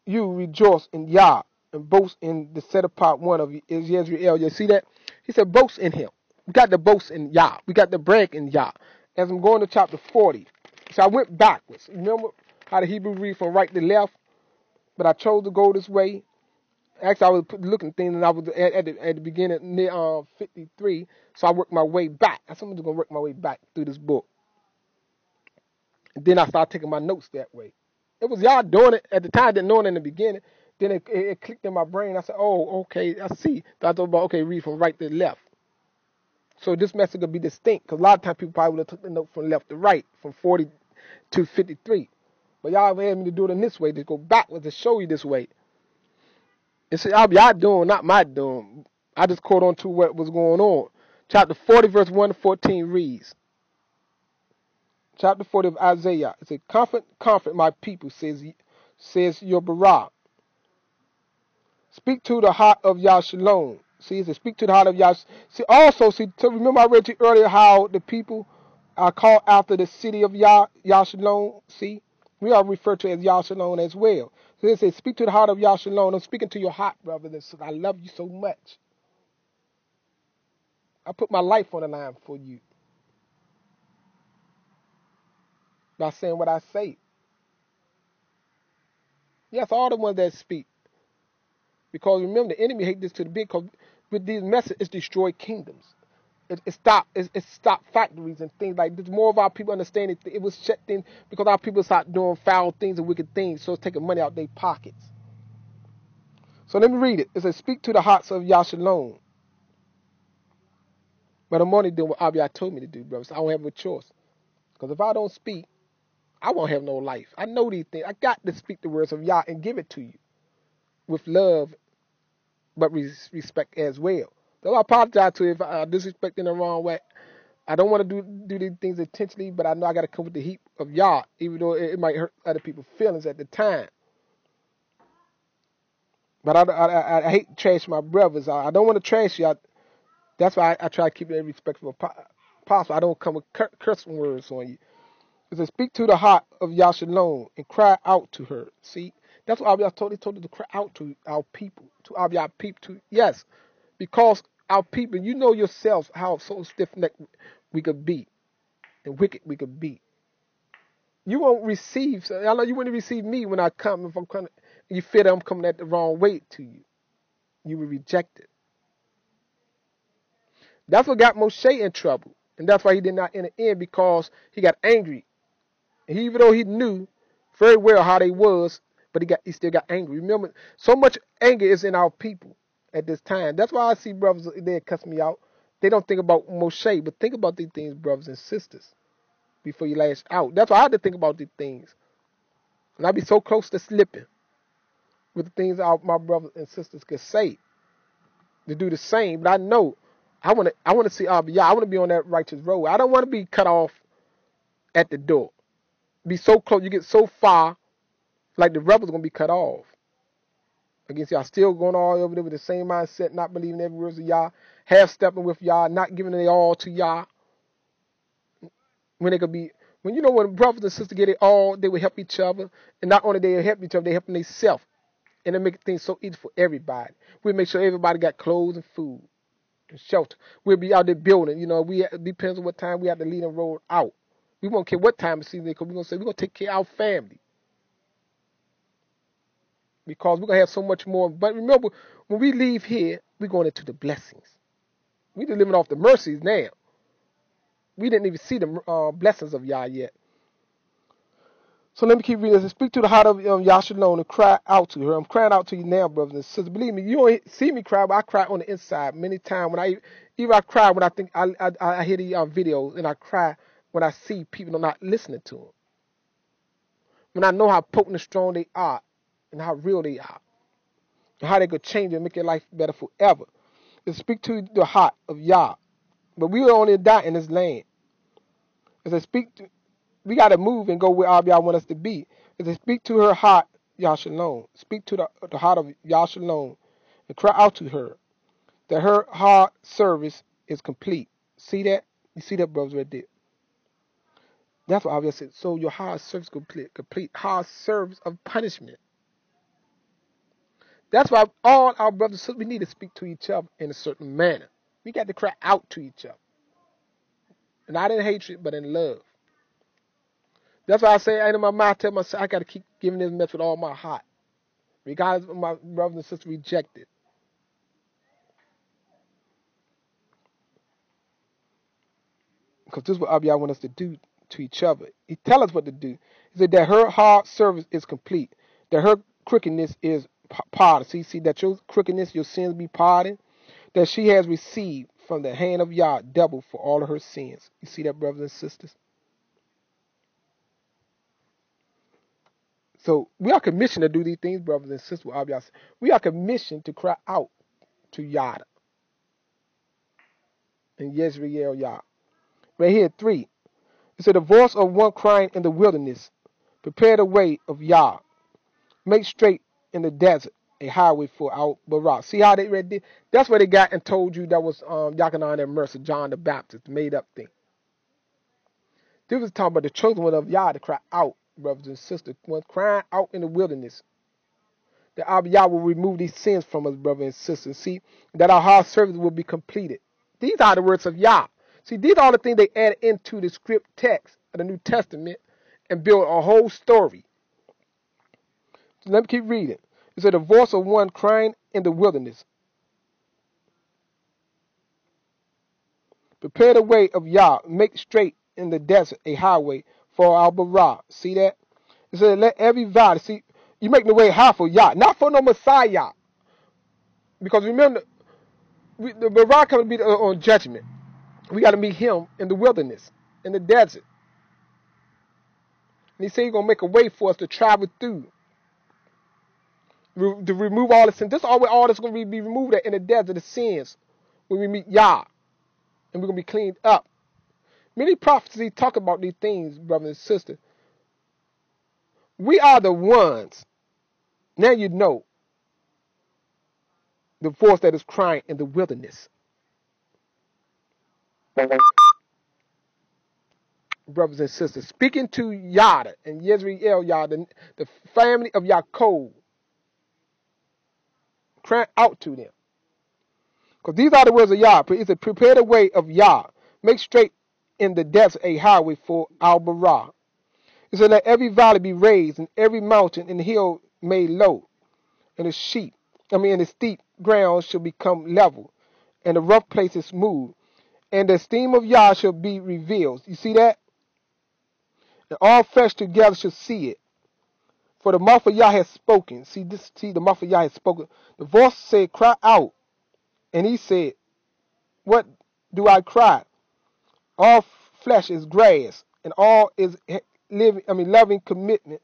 rejoice in Yah and boast in the set apart one of Yezreel. You see that? He said, boast in him. We got to boast in Yah. We got to brag in Yah. As I'm going to chapter 40. So I went backwards. Remember how the Hebrew read from right to left? But I chose to go this way. Actually, I was looking at things, and I was at the beginning near 53. So I worked my way back. I'm just going to work my way back through this book. And then I started taking my notes that way. It was y'all doing it at the time. I didn't know it in the beginning. Then it clicked in my brain. I said, oh, okay, I see. So I thought about, okay, read from right to left. So this message will be distinct, because a lot of times people probably would have took the note from left to right, from 40 to 53. But y'all had me to do it in this way, to go backwards to show you this way. And see, y'all doing, not my doing. I just caught on to what was going on. Chapter 40, verse 1 to 14 reads. Chapter 40 of Isaiah. It says, comfort my people, says your Barak. Speak to the heart of Yah Shalom. See, it says, speak to the heart of Yah. See, also, remember I read to you earlier how the people are called after the city of Yah Shalom. See, we are referred to as Yah Shalom as well. So it says, speak to the heart of Yah Shalom. I'm speaking to your heart, brother and sister. I love you so much. I put my life on the line for you. By saying what I say. Yes, all the ones that speak. Because remember, the enemy hates this to the big, because with these messages, it's destroyed kingdoms. It stopped factories and things like this. More of our people understand it was shut in because our people start doing foul things and wicked things, so it's taking money out their pockets. So let me read it. It says, speak to the hearts of Yah Shalom. But I'm only doing what Abiyah told me to do, brother. So I don't have a choice. Because if I don't speak, I won't have no life. I know these things. I got to speak the words of Yah and give it to you with love, but respect as well. Though I apologize to you if I disrespect in the wrong way. I don't want to do these things intentionally, but I know I got to come with the heat of Yah, even though it might hurt other people's feelings at the time. But I hate to trash my brothers. I don't want to trash you. That's why I try to keep it respectful possible. I don't come with cursing words on you. It says, speak to the heart of Yah Shalom and cry out to her. See, that's what Abiyah told us to cry out to our people, to Abiyah people. Yes, because our people, you know yourselves how so stiff-necked we could be and wicked we could be. You won't receive, I know you wouldn't receive me when I come. If I'm coming, you feel that I'm coming at the wrong way to you. You will reject it. That's what got Moshe in trouble. And that's why he did not enter in, because he got angry. And even though he knew very well how they was, but he still got angry. Remember, so much anger is in our people at this time. That's why I see brothers, they cuss me out. They don't think about Moshe, but think about these things, brothers and sisters, before you lash out. That's why I had to think about these things. And I be so close to slipping with the things my brothers and sisters can say to do the same. But I know I want to see Abiyah. I want to be on that righteous road. I don't want to be cut off at the door. Be so close, you get so far, like the rebels gonna be cut off. Against y'all, still going all over there with the same mindset, not believing every word of Yah, half stepping with Yah, not giving it all to Yah. When they could be, when brothers and sisters get it all, they will help each other, and not only they help each other, they helping themselves, and they make things so easy for everybody. We make sure everybody got clothes and food and shelter. We'll be out there building. It depends on what time we have to lead and roll out. We won't care what time of season because we're gonna say we're gonna take care of our family. Because we're going to have so much more. But remember, when we leave here, we're going into the blessings. We're just living off the mercies now. We didn't even see the blessings of Yah yet. So let me keep reading this. Speak to the heart of YAHOSHUA and cry out to her. I'm crying out to you now, brothers and sisters. Believe me, you don't see me cry, but I cry on the inside many times. I cry when I think I hear the videos, and I cry when I see people not listening to them. When I know how potent and strong they are, and how real they are, and how they could change and make your life better forever. And speak to the heart of Yah. But we will only die in this land. As I we got to move and go where Yah want us to be. As I speak to her heart, YAHOSHUA. Speak to the heart of YAHOSHUA and cry out to her that her heart service is complete. See that? You see that, brothers, right there? That's what Abiyah said. So your heart service complete heart service of punishment. That's why all our brothers and sisters, we need to speak to each other in a certain manner. We got to cry out to each other. And not in hatred, but in love. That's why I say, in my mind, I tell myself, I got to keep giving this message with all my heart. Regardless of my brothers and sisters reject it. Because this is what Abiyah wants us to do to each other. He tell us what to do. He said that her hard service is complete. That her crookedness is pardoned. See that your crookedness, your sins be pardoned. That she has received from the hand of Yah double for all of her sins. You see that, brothers and sisters? So we are commissioned to do these things, brothers and sisters. We are commissioned to cry out to Yah and Yezreel Yah. Right here, 3. It said, the voice of one crying in the wilderness, prepare the way of Yah. Make straight in the desert a highway for our Barak. See how they read this? That's what they got and told you that was Yachanan and Mercer, John the Baptist, made up thing. This was talking about the chosen one of Yah to cry out, brothers and sisters. One crying out in the wilderness. That Abiyah will remove these sins from us, brothers and sisters. See, that our hard service will be completed. These are the words of Yah. See, these are the things they added into the script text of the New Testament and built a whole story. So let me keep reading. It said, the voice of one crying in the wilderness. Prepare the way of Yah. Make straight in the desert a highway for our Barak. See that? It said, let every valley. See, you make the way high for Yah, not for no Messiah. Because remember, the Barak comes to be on judgment. We got to meet him in the wilderness, in the desert. And he said he's going to make a way for us to travel through. To remove all the sins. This is all that's going to be removed in the desert, the sins, when we meet Yah. And we're going to be cleaned up. Many prophecies talk about these things, brothers and sisters. We are the ones. Now you know the voice that is crying in the wilderness. Brothers and sisters, speaking to Yada and Yezreel Yada, the family of Yaakov, crying out to them. Because these are the words of Yah. It said, prepare the way of Yah. Make straight in the desert a highway for our Barak. It said, let every valley be raised, and every mountain and hill made low, and the steep ground shall become level, and the rough places smooth, and the esteem of Yah shall be revealed. You see that? And all flesh together shall see it. For the mouth of Yah has spoken. See, the mouth of Yah has spoken. The voice said, cry out. And he said, what do I cry? All flesh is grass, and all is loving commitment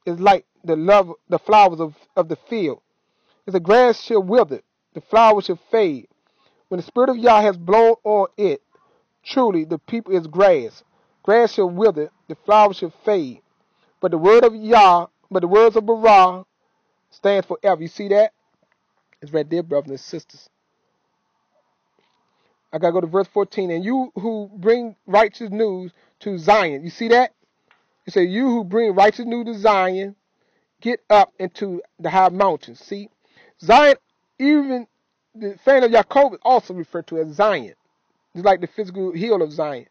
is like the flowers of the field. As the grass shall wither, the flowers shall fade. When the Spirit of Yah has blown on it, truly the people is grass. Grass shall wither, the flowers shall fade. But the word of Yah, but the words of Barah stand forever. You see that? It's right there, brothers and sisters. I gotta go to verse 14. And you who bring righteous news to Zion. You see that? It says, you who bring righteous news to Zion, get up into the high mountains. See? Zion, even the fan of Jacob is also referred to as Zion. It's like the physical hill of Zion.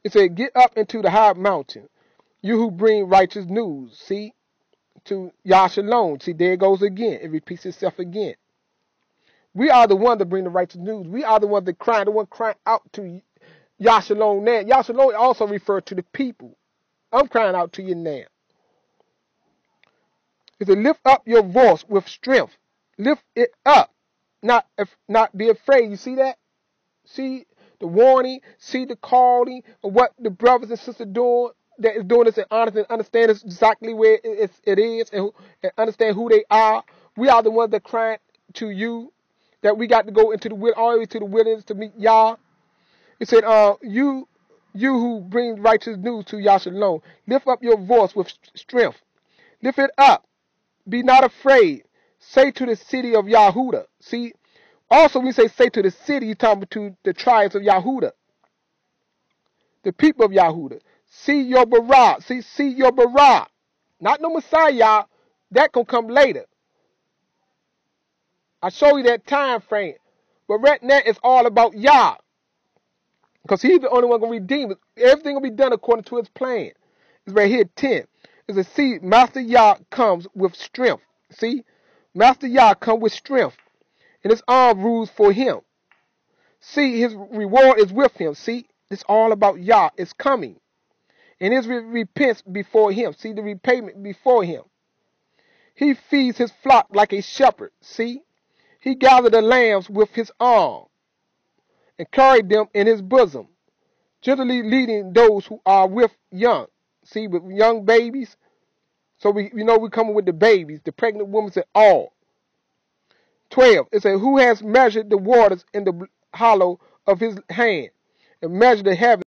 It said, get up into the high mountain. You who bring righteous news. See? To YAHOSHUA. See, there it goes again. It repeats itself again. We are the ones that bring the righteous news. We are the ones that cry, the one crying out to YAHOSHUA now. YAHOSHUA also referred to the people. I'm crying out to you now. It's to lift up your voice with strength. Lift it up. Not be afraid. You see that? See the warning. See the calling of what the brothers and sisters doing. That is doing this and understand exactly where it is and understand who they are. We are the ones that crying to you that we got to go into all the way to the wilderness to meet Yah. It said, you who bring righteous news to YAHOSHUA, lift up your voice with strength. Lift it up. Be not afraid. Say to the city of Yahudah. See, also we say to the city, you're talking to the tribes of Yahudah, the people of Yahudah. See your Barah. See your Barah. Not no Messiah. That gonna come later. I show you that time frame. But right now it's all about Yah. Because he's the only one gonna redeem it. Everything will be done according to his plan. It's right here, 10. It's a see, Master Yah comes with strength. See? Master Yah comes with strength. And his arm rules for him. See, his reward is with him. See? It's all about Yah. It's coming. And his repentance before him. See the repayment before him. He feeds his flock like a shepherd. See? He gathered the lambs with his arm and carried them in his bosom, gently leading those who are with young. See, with young babies. So we coming with the babies, the pregnant women said all. 12. It says, who has measured the waters in the hollow of his hand and measured the heavens